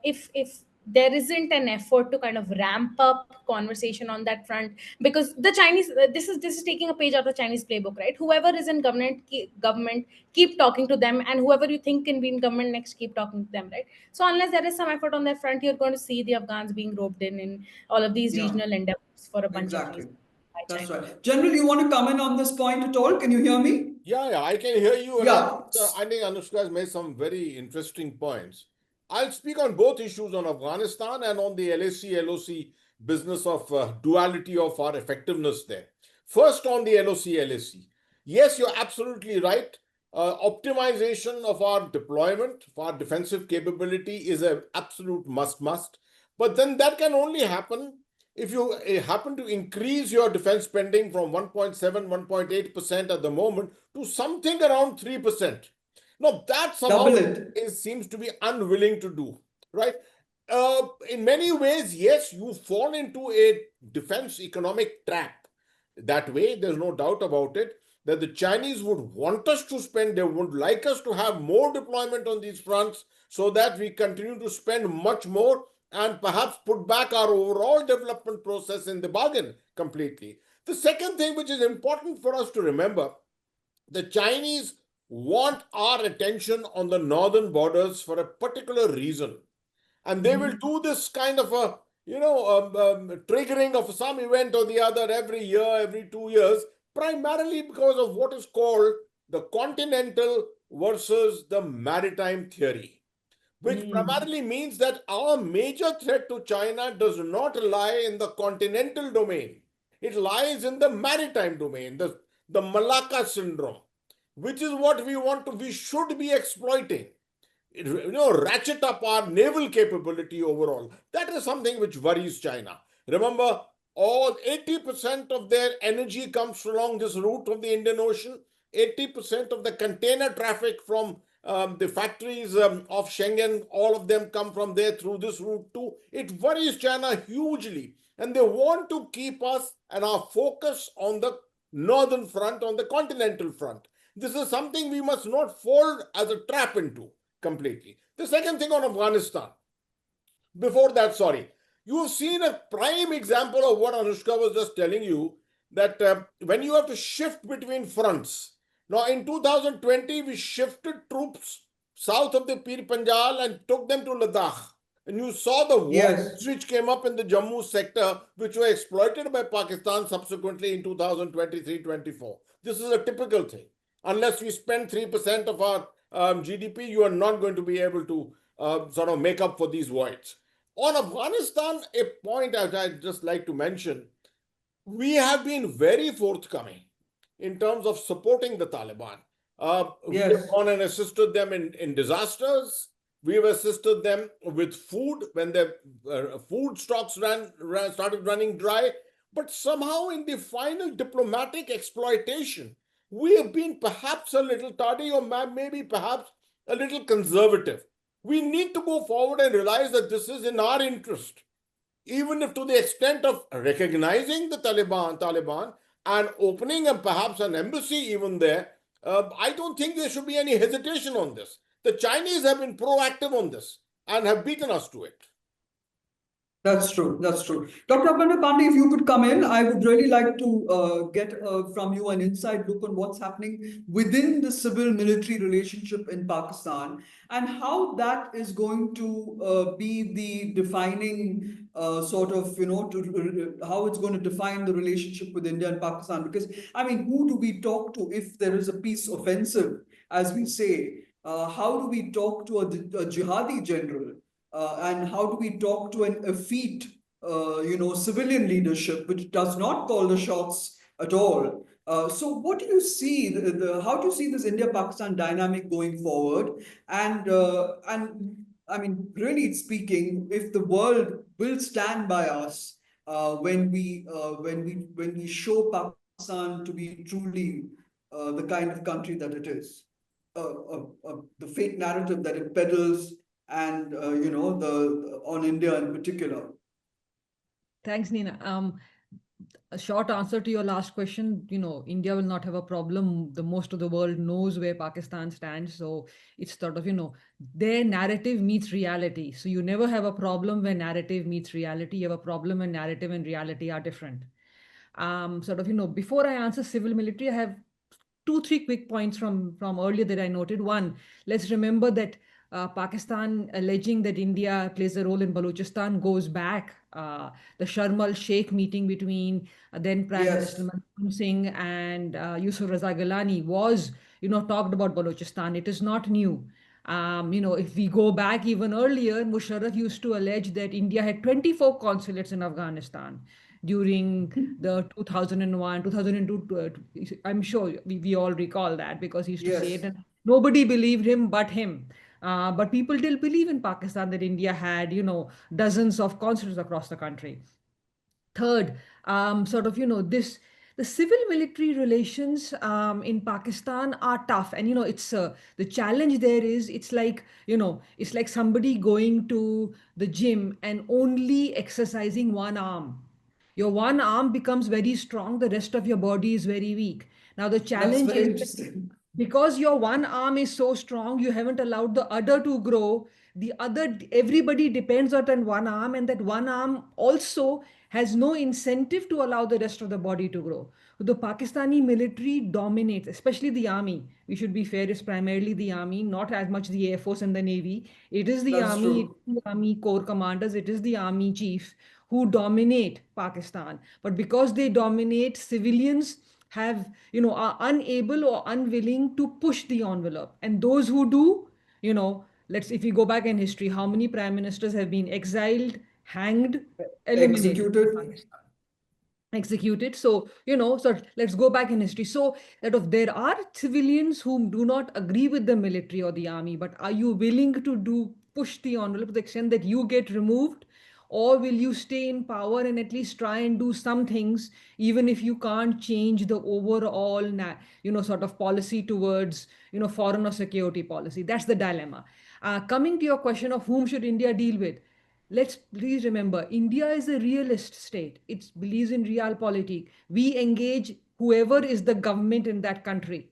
if there isn't an effort to kind of ramp up conversation on that front, because the Chinese, this is taking a page out of Chinese playbook, right? Whoever is in government, keep talking to them, and whoever you think can be in government next, keep talking to them, right? So unless there is some effort on that front, you're going to see the Afghans being roped in all of these Yeah, regional endeavors for a bunch of exactly. reasons by That's China. right. General, you want to comment on this point at all? Can you hear me? Yeah, I can hear you, and Yeah. I think Anushka has made some very interesting points. I'll speak on both issues, on Afghanistan and on the LAC LOC business of duality of our effectiveness there. First, on the LOC LAC. Yes, you're absolutely right. Optimization of our deployment, of our defensive capability is an absolute must. But then that can only happen if you happen to increase your defense spending from 1.7, 1.8% at the moment to something around 3%. Now, that somehow Double it. seems to be unwilling to do, right? In many ways, yes, you fall into a defense economic trap. That way, there's no doubt about it that the Chinese would want us to spend, they would like us to have more deployment on these fronts so that we continue to spend much more and perhaps put back our overall development process in the bargain completely. The second thing which is important for us to remember, the Chinese want our attention on the northern borders for a particular reason. And they will do this kind of a, triggering of some event or the other every year, every 2 years, primarily because of what is called the continental versus the maritime theory, which primarily means that our major threat to China does not lie in the continental domain. It lies in the maritime domain, the Malacca syndrome, which is what we should be exploiting. Ratchet up our naval capability overall. That is something which worries China. Remember, all 80% of their energy comes along this route of the Indian Ocean. 80% of the container traffic from the factories of Schengen, all of them come from there through this route too. It worries China hugely. And they want to keep us and our focus on the northern front, on the continental front. This is something we must not fall as a trap into completely. The second thing on Afghanistan, before that, sorry, you have seen a prime example of what Anushka was just telling you, that when you have to shift between fronts. Now, in 2020, we shifted troops south of the Pir Panjal and took them to Ladakh. And you saw the wars which came up in the Jammu sector, which were exploited by Pakistan subsequently in 2023-24. This is a typical thing. Unless we spend 3% of our GDP, you are not going to be able to sort of make up for these voids. On Afghanistan, a point I'd just like to mention, we have been very forthcoming in terms of supporting the Taliban. We have gone and assisted them in disasters. We have assisted them with food when their food stocks started running dry. But somehow in the final diplomatic exploitation, we have been perhaps a little tardy or maybe perhaps a little conservative. We need to go forward and realize that this is in our interest, even if to the extent of recognizing the Taliban and opening perhaps an embassy even there. I don't think there should be any hesitation on this. The Chinese have been proactive on this and have beaten us to it. That's true. That's true. Dr. Aparna Pandey, if you could come in, I would really like to get from you an inside look on what's happening within the civil-military relationship in Pakistan and how that is going to be the defining sort of, how it's going to define the relationship with India and Pakistan. Because, I mean, who do we talk to if there is a peace offensive, as we say? How do we talk to a jihadi general? And how do we talk to an effete, civilian leadership which does not call the shots at all? So what do you see? How do you see this India-Pakistan dynamic going forward? And I mean, really speaking, if the world will stand by us when we show Pakistan to be truly the kind of country that it is, the fake narrative that it peddles. And on India in particular. Thanks, Nina. A short answer to your last question, India will not have a problem. Most of the world knows where Pakistan stands. So it's sort of, their narrative meets reality. So you never have a problem when narrative meets reality. You have a problem when narrative and reality are different. Before I answer civil military, I have 2-3 quick points from earlier that I noted. One, let's remember that Pakistan alleging that India plays a role in Balochistan goes back. The Sharm el-Sheikh meeting between then Prime Minister Manmohan Singh and Yusuf Raza Gilani was, talked about Balochistan. It is not new. If we go back even earlier, Musharraf used to allege that India had 24 consulates in Afghanistan during the 2001, 2002. I'm sure we all recall that because he used to say it, and nobody believed him but him. But people still believe in Pakistan that India had, dozens of consulates across the country. Third, the civil-military relations in Pakistan are tough, and it's the challenge there is it's like somebody going to the gym and only exercising one arm. Your one arm becomes very strong, the rest of your body is very weak. Now the challenge is because your one arm is so strong, you haven't allowed the other to grow. Everybody depends on that one arm, and that one arm also has no incentive to allow the rest of the body to grow. The Pakistani military dominates, especially the army. We should be fair, it's primarily the army, not as much the Air Force and the Navy. It is the That's army, true. it's the army corps commanders, it is the army chief who dominate Pakistan. But because they dominate, civilians are unable or unwilling to push the envelope. And those who do, if we go back in history, how many prime ministers have been exiled, hanged, eliminated in Executed. Pakistan? Executed. So let's go back in history. So that of there are civilians who do not agree with the military or the army, but are you willing to push the envelope to the extent that you get removed? Or will you stay in power and at least try and do some things, even if you can't change the overall, sort of policy towards, foreign or security policy? That's the dilemma. Coming to your question of whom should India deal with, let's please remember, India is a realist state. It believes in realpolitik. We engage whoever is the government in that country,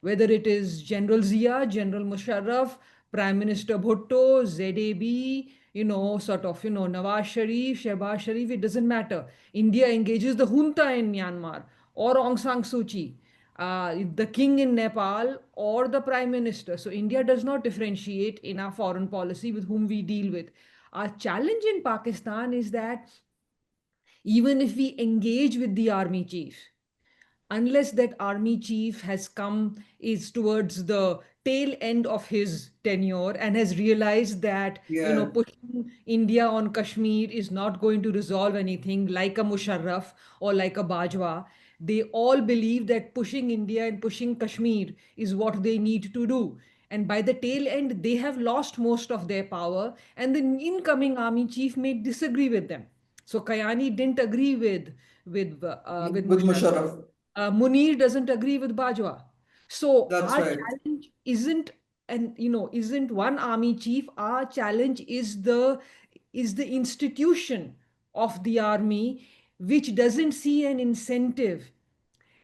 whether it is General Zia, General Musharraf, Prime Minister Bhutto, ZAB, Nawaz Sharif, Shehbaz Sharif, it doesn't matter. India engages the junta in Myanmar or Aung San Suu Kyi, the king in Nepal or the prime minister. So India does not differentiate in our foreign policy with whom we deal with. Our challenge in Pakistan is that even if we engage with the army chief, unless that army chief has come is towards the tail end of his tenure and has realized that Yeah. pushing India on Kashmir is not going to resolve anything, like a Musharraf or like a Bajwa. They all believe that pushing India and pushing Kashmir is what they need to do, and by the tail end they have lost most of their power, and the incoming army chief may disagree with them. So Kayani didn't agree with With Musharraf. Musharraf. Munir doesn't agree with Bajwa. So That's our right. challenge isn't one army chief. Our challenge is the institution of the army, which doesn't see an incentive.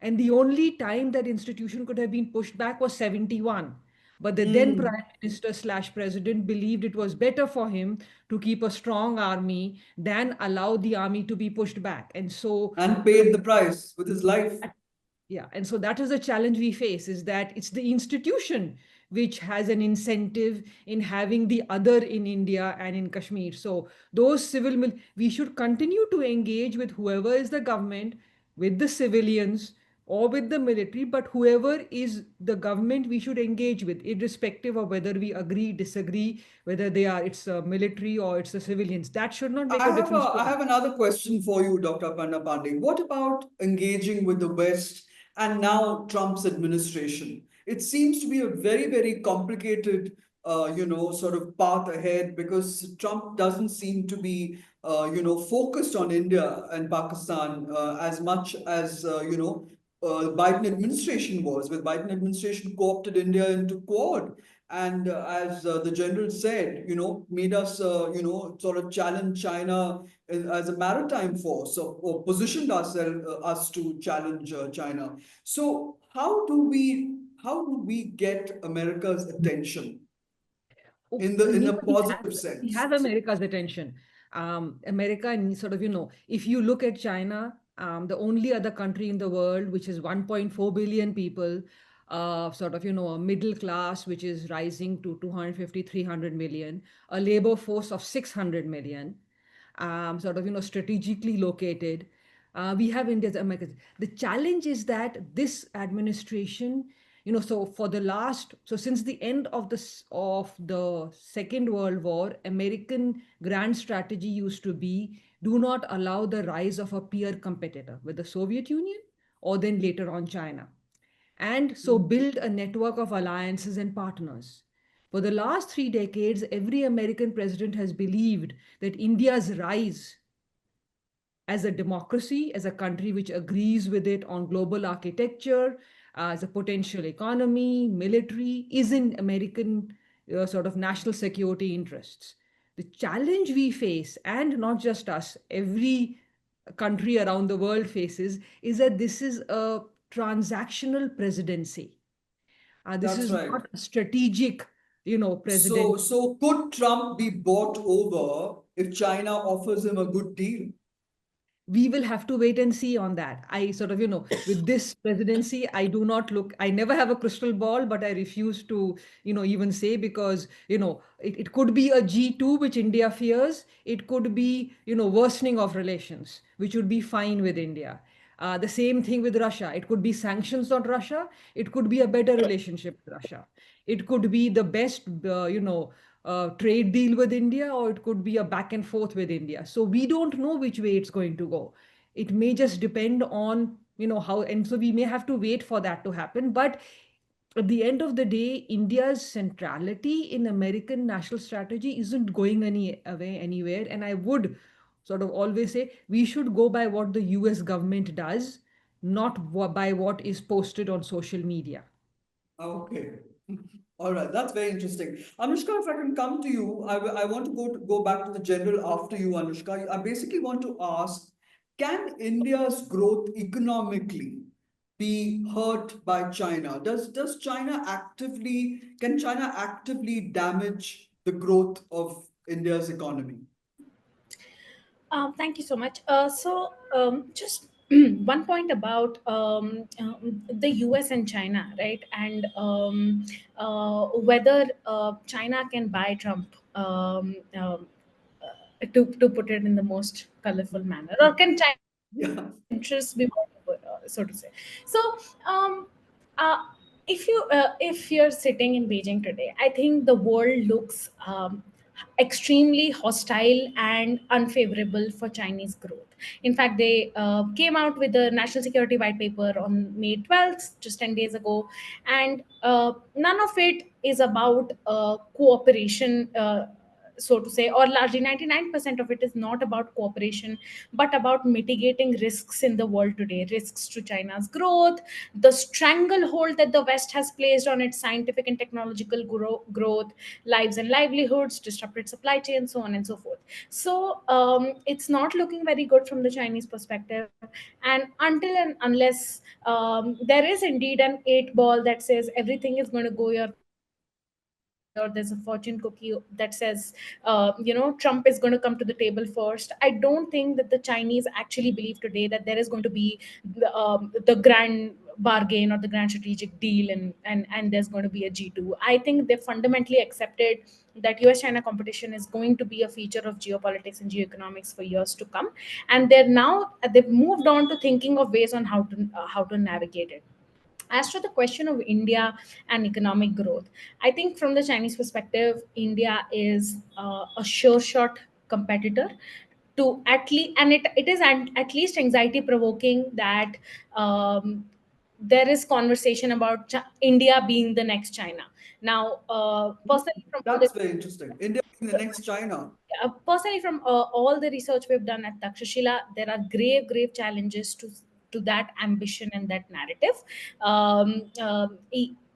And the only time that institution could have been pushed back was 71. But the then Mm. prime minister slash president believed it was better for him to keep a strong army than allow the army to be pushed back. And so And paid the price with his life. yeah, and so that is the challenge we face, is that it's the institution which has an incentive in having the other in India and in Kashmir. So those we should continue to engage with whoever is the government, with the civilians or with the military, but whoever is the government we should engage with, irrespective of whether we agree, disagree, whether it's a military or it's the civilians. That should not make a difference to I us. have another question for you, Dr. Aparna Pandey. What about engaging with the West and now Trump's administration? It seems to be a very, very complicated, sort of path ahead, because Trump doesn't seem to be, focused on India and Pakistan as much as, Biden administration was. With Biden administration co-opted India into Quad, and as the general said, made us, sort of challenge China as a maritime force, or positioned us to challenge China. So how do we get America's attention Oh, in a we have positive we sense? have America's attention. America, and sort of, if you look at China, the only other country in the world which is 1.4 billion people, sort of, a middle class which is rising to 250, 300 million, a labor force of 600 million, sort of, strategically located. We have India's America. The challenge is that this administration, so since the end of the Second World War, American grand strategy used to be, do not allow the rise of a peer competitor with the Soviet Union or then later on China, and so build a network of alliances and partners. For the last 3 decades, every American president has believed that India's rise as a democracy, as a country which agrees with it on global architecture, as a potential economy, military, is in American sort of national security interests. The challenge we face, and not just us, every country around the world faces, is that this is a transactional presidency. This That's is right. not a strategic, So, presidency. so could Trump be bought over if China offers him a good deal? we will have to wait and see on that. I sort of, with this presidency, I do not look, I never have a crystal ball, but I refuse to, even say, because, it could be a G2, which India fears. It could be, worsening of relations, which would be fine with India. The same thing with Russia. It could be sanctions on Russia. It could be a better relationship with Russia. It could be the best, trade deal with India, or it could be a back and forth with India. So we don't know which way it's going to go. It may just depend on, how, and so we may have to wait for that to happen. But at the end of the day, India's centrality in American national strategy isn't going anywhere. And I would sort of always say we should go by what the US government does, not by what is posted on social media. Okay. All right, that's very interesting. Anushka, if I can come to you, I want to go back to the general after you, Anushka. I basically want to ask, can India's growth economically be hurt by China? Does China actively, can China actively damage the growth of India's economy? Thank you so much. Just one point about the US and China, right? And whether China can buy Trump, to put it in the most colorful manner, or can China Yeah. interests be so to say. So um, uh, if you're sitting in Beijing today, I think the world looks extremely hostile and unfavorable for Chinese growth. In fact, they came out with the national security white paper on May 12th, just 10 days ago, and none of it is about cooperation, so to say, or largely 99% of it is not about cooperation, but about mitigating risks in the world today, risks to China's growth, the stranglehold that the West has placed on its scientific and technological growth, lives and livelihoods, disrupted supply chains, so on and so forth. So it's not looking very good from the Chinese perspective. And until and unless there is indeed an eight ball that says everything is going to go your way, or there's a fortune cookie that says Trump is going to come to the table first, I don't think that the Chinese actually believe today that there is going to be the grand bargain or the grand strategic deal, and there's going to be a G2. I think they fundamentally accepted that US China competition is going to be a feature of geopolitics and geoeconomics for years to come, and they've moved on to thinking of ways on how to navigate it. As to the question of India and economic growth, I think from the Chinese perspective, India is a sure shot competitor to at least, and it is at least anxiety provoking that there is conversation about India being the next China. Now, personally, from all the That's very interesting. India being the next China. personally from all the research we've done at Takshashila, there are grave challenges to that ambition and that narrative.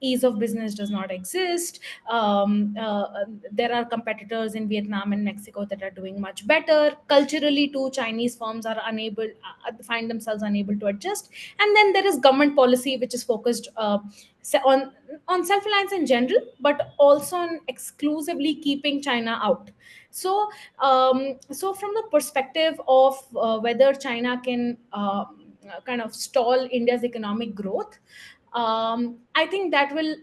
Ease of business does not exist. There are competitors in Vietnam and Mexico that are doing much better. Culturally, too, Chinese firms are find themselves unable to adjust. And then there is government policy which is focused on self-reliance in general, but also on exclusively keeping China out. So, so from the perspective of whether China can kind of stall India's economic growth, I think that will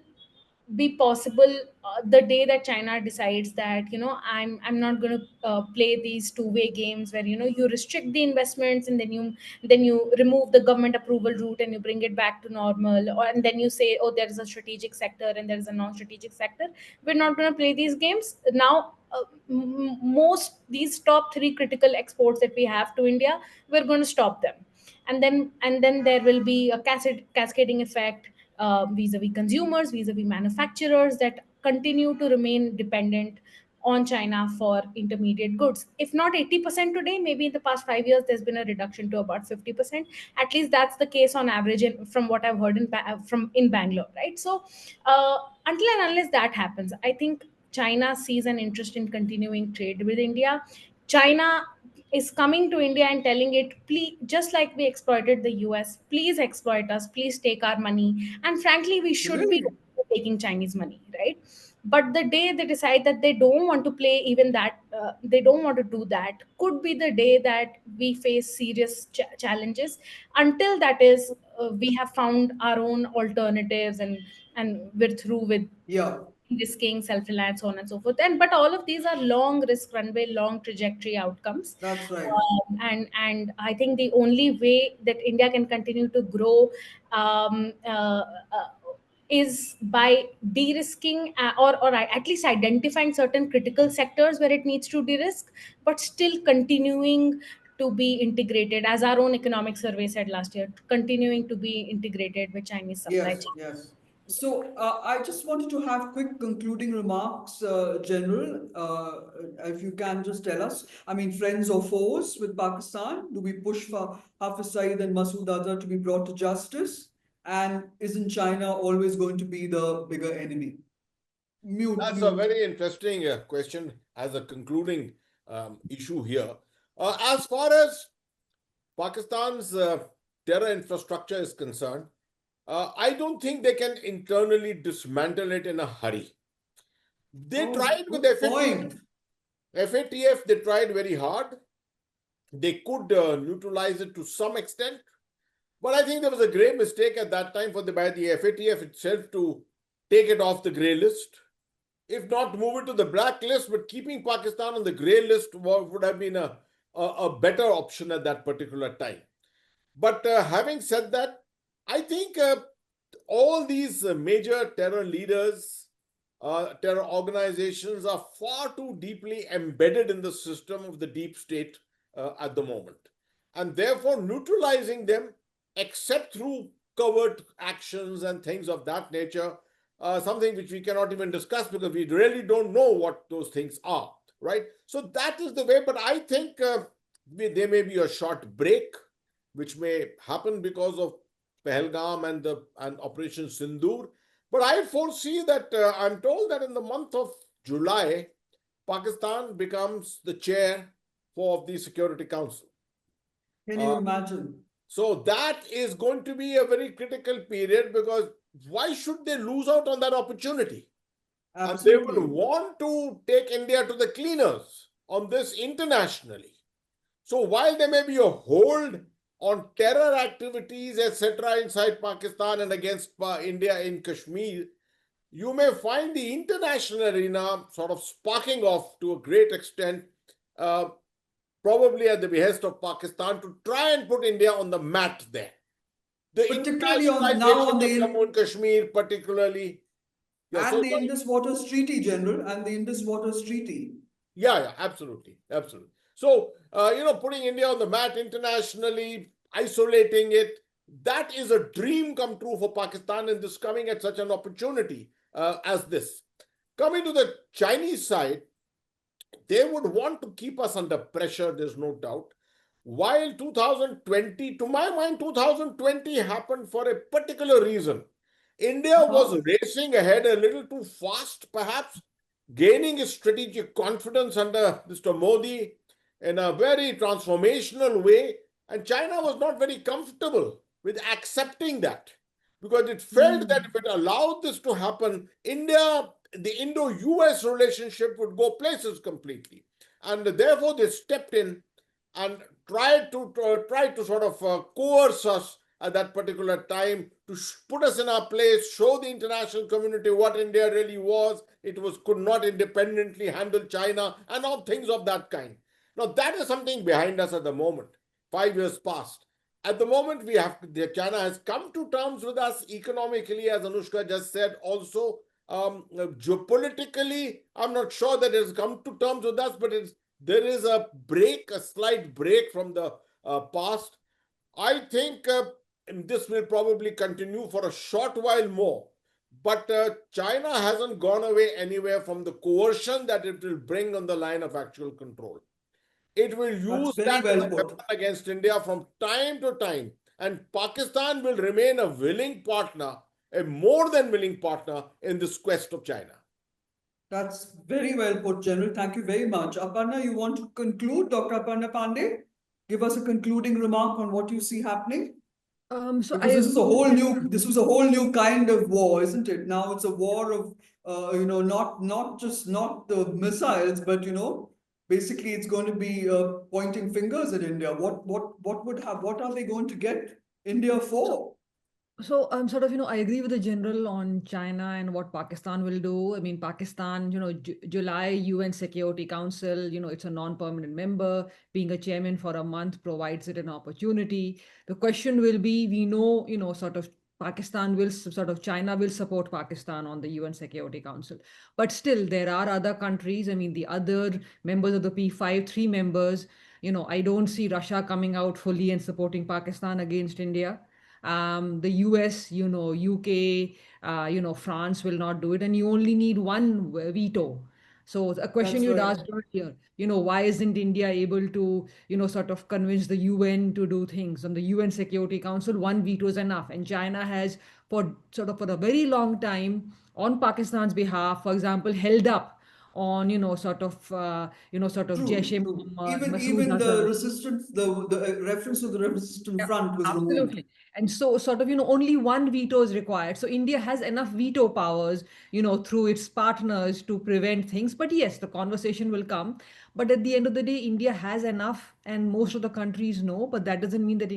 be possible the day that China decides that I'm not going to play these two-way games where you restrict the investments, and then you remove the government approval route and you bring it back to normal, and then you say, oh, there is a strategic sector and there is a non-strategic sector. We're not going to play these games now. Most these top three critical exports that we have to India, we're going to stop them, and then there will be a cascading effect vis-a-vis consumers, vis-a-vis manufacturers that continue to remain dependent on China for intermediate goods. If not 80% today, maybe in the past 5 years, there's been a reduction to about 50%. At least that's the case on average, from what I've heard in Bangalore, right? So until and unless that happens, I think China sees an interest in continuing trade with India. China is coming to India and telling it, please, just like we exploited the US, please exploit us, please take our money. And frankly, we should be Really? taking Chinese money, right? But the day they decide that they don't want to play even that, they don't want to do that, could be the day that we face serious challenges. Until that is, we have found our own alternatives, and we're through with Yeah, risking self-reliance, so on and so forth. And but all of these are long risk runway, long trajectory outcomes. that's right. And I think the only way that India can continue to grow um, uh, uh, is by de-risking, or at least identifying certain critical sectors where it needs to de-risk, but still continuing to be integrated, as our own economic survey said last year, continuing to be integrated with Chinese supply Yes, chain. yes. So I just wanted to have quick concluding remarks, General. If you can just tell us, I mean, friends or foes with Pakistan? Do we push for Hafiz Saeed and Masood Azhar to be brought to justice? And isn't China always going to be the bigger enemy? Mute, That's a mute. very interesting question as a concluding issue here. As far as Pakistan's terror infrastructure is concerned, I don't think they can internally dismantle it in a hurry. They Oh, tried with good point. FATF, they tried very hard. They could neutralize it to some extent. But I think there was a grave mistake at that time by the FATF itself to take it off the grey list. If not move it to the black list, but keeping Pakistan on the grey list would have been a better option at that particular time. But having said that, I think all these major terror leaders, terror organizations are far too deeply embedded in the system of the deep state at the moment. And therefore, neutralizing them, except through covert actions and things of that nature, something which we cannot even discuss because we really don't know what those things are, right? So that is the way. But I think there may be a short break, which may happen because of Pahalgam and Operation Sindhoor. But I foresee that I'm told that in the month of July, Pakistan becomes the chair of the Security Council. Can you imagine? So that is going to be a very critical period because why should they lose out on that opportunity? And they would Absolutely. want to take India to the cleaners on this internationally. So while there may be a hold on terror activities, etc., inside Pakistan and against India in Kashmir, you may find the international arena sort of sparking off to a great extent, probably at the behest of Pakistan, to try and put India on the mat there. The Particularly on now on internationalization of the Jammu and Kashmir, particularly. Yeah, and so the sorry. Indus Waters Treaty, General, and the Indus Waters Treaty. Yeah, absolutely, absolutely. So, putting India on the mat internationally, isolating it, that is a dream come true for Pakistan, and this coming at such an opportunity as this. Coming to the Chinese side, they would want to keep us under pressure, there's no doubt. While 2020, to my mind, 2020 happened for a particular reason. India was racing ahead a little too fast, perhaps, gaining its strategic confidence under Mr. Modi in a very transformational way. And China was not very comfortable with accepting that because it felt that if it allowed this to happen, the Indo-US relationship would go places completely. And therefore, they stepped in and tried to sort of coerce us at that particular time to put us in our place, show the international community what India really was. It could not independently handle China and all things of that kind. Now that is something behind us at the moment. 5 years passed. At the moment, China has come to terms with us economically, as Anushka just said. Also, geopolitically, I'm not sure that it has come to terms with us, but there is a slight break from the past. I think this will probably continue for a short while more. But China hasn't gone away anywhere from the coercion that it will bring on the line of actual control. It will That's use very that as well a put. weapon against India from time to time. And Pakistan will remain a willing partner, a more than willing partner in this quest of China. That's very well put, General. Thank you very much. Aparna, you want to conclude? Dr. Aparna Pandey, give us a concluding remark on what you see happening. So I Because agree with the this was a whole new kind of war, isn't it? Now it's a war of not the missiles, but basically it's going to be pointing fingers at India. What are they going to get India for? So sort of, I agree with the general on China and what Pakistan will do. I mean, Pakistan, July UN Security Council, it's a non-permanent member. Being a chairman for a month provides it an opportunity. The question will be, we know, sort of China will support Pakistan on the UN Security Council. But still, there are other countries. I mean, the other members of the P5, three members, I don't see Russia coming out fully and supporting Pakistan against India. The US, UK, France will not do it, and you only need one veto. So a question That's you'd right. asked earlier, why isn't India able to, sort of convince the UN to do things? On the UN Security Council, one veto is enough. And China has, for a very long time, on Pakistan's behalf, for example, held up on, True, true. Jaish-e-Mohammed, Masood Even the Azhar. resistance, the reference to the resistant Yeah, front was removed. absolutely. And so, sort of, only one veto is required. So, India has enough veto powers, through its partners to prevent things. But yes, the conversation will come. But at the end of the day, India has enough, and most of the countries know. But that doesn't mean that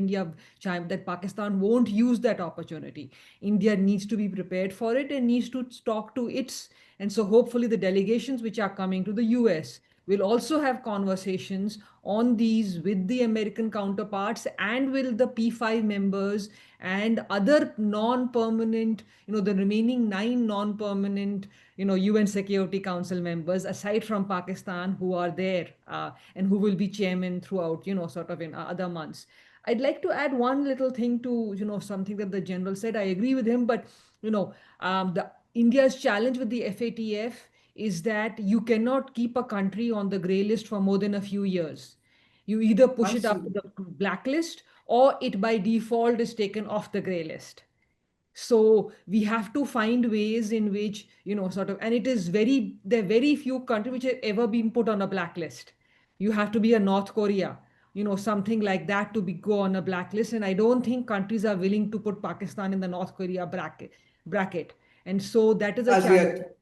that Pakistan won't use that opportunity. India needs to be prepared for it and needs to talk to its. And so, hopefully, the delegations which are coming to the US will also have conversations on these with the American counterparts and with the P5 members and other non-permanent, the remaining nine non-permanent, UN Security Council members, aside from Pakistan, who are there and who will be chairman throughout, sort of in other months. I'd like to add one little thing to, something that the general said. I agree with him, but, the India's challenge with the FATF is that you cannot keep a country on the grey list for more than a few years. You either push I it up see. to the blacklist or it by default is taken off the grey list. So we have to find ways in which, and it is there are very few countries which have ever been put on a blacklist. You have to be a North Korea, something like that to go on a blacklist. And I don't think countries are willing to put Pakistan in the North Korea bracket. And so that is a As challenge. yet.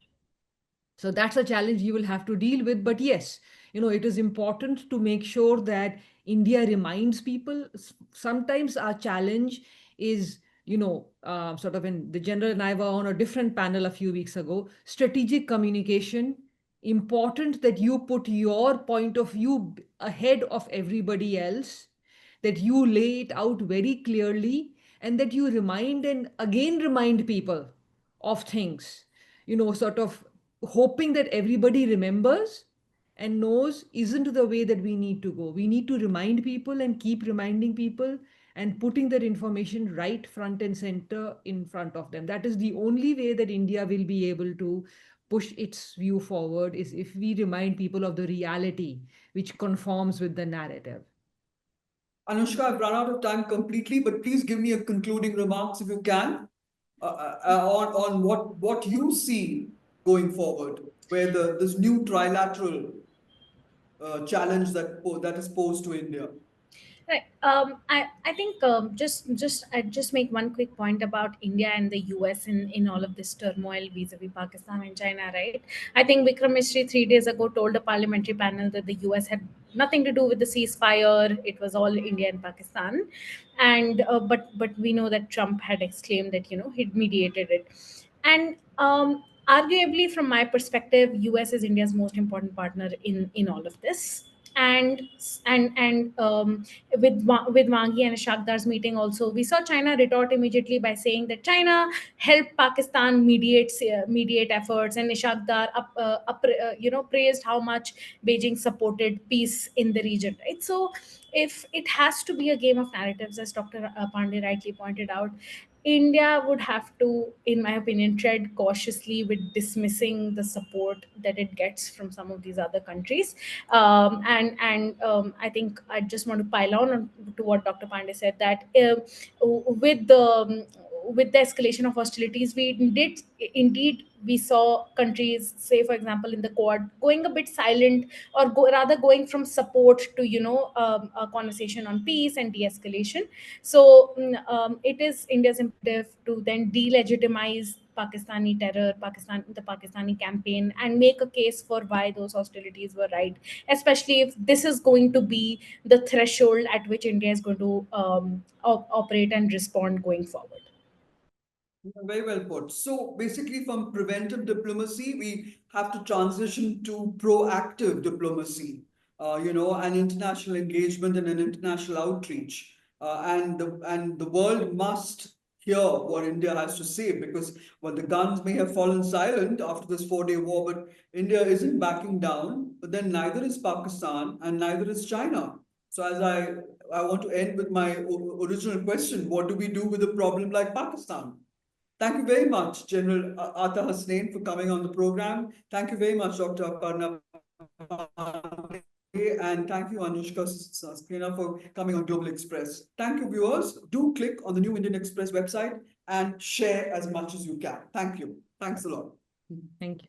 So that's a challenge you will have to deal with. But yes, it is important to make sure that India reminds people. Sometimes our challenge is, sort of, in the general and I were on a different panel a few weeks ago, strategic communication. Important that you put your point of view ahead of everybody else, that you lay it out very clearly, and that you remind and again remind people of things, sort of hoping that everybody remembers and knows isn't the way that we need to go. We need to remind people and keep reminding people and putting that information right front and center in front of them. That is the only way that India will be able to push its view forward, is if we remind people of the reality which conforms with the narrative. Anushka, I've run out of time completely, but please give me a concluding remarks if you can on what you see going forward, where this new trilateral challenge that is posed to India. Right. I think I just make one quick point about India and the US in all of this turmoil vis-a-vis Pakistan and China. Right. I think Vikram Misri 3 days ago told a parliamentary panel that the US had nothing to do with the ceasefire. It was all India and Pakistan, and but we know that Trump had exclaimed that he'd mediated it, and arguably from my perspective, US is India's most important partner in all of this. And with Wangi and Shakdar's meeting also, we saw China retort immediately by saying that China helped Pakistan mediate efforts, and Ishaqdar praised how much Beijing supported peace in the region. Right, so if it has to be a game of narratives, as Dr. Pandey rightly pointed out, India would have to, in my opinion, tread cautiously with dismissing the support that it gets from some of these other countries. And I think I just want to pile on to what Dr. Pandey said, that with the with the escalation of hostilities, we saw countries, say for example in the Quad, going a bit silent, or rather going from support to a conversation on peace and de-escalation. So it is India's imperative to then delegitimize Pakistani terror, the Pakistani campaign, and make a case for why those hostilities were right, especially if this is going to be the threshold at which India is going to operate and respond going forward. Very well put. So basically, from preventive diplomacy, we have to transition to proactive diplomacy, and international engagement and an international outreach. And the world must hear what India has to say, because well, the guns may have fallen silent after this 4-day war, but India isn't backing down. But then neither is Pakistan and neither is China. So as I want to end with my original question: what do we do with a problem like Pakistan? Thank you very much, General Ata Hasnain, for coming on the program. Thank you very much, Dr. Aparna, and thank you, Anushka Saskina, for coming on Global Express. Thank you, viewers. Do click on the New Indian Express website and share as much as you can. Thank you. Thanks a lot. Thank you.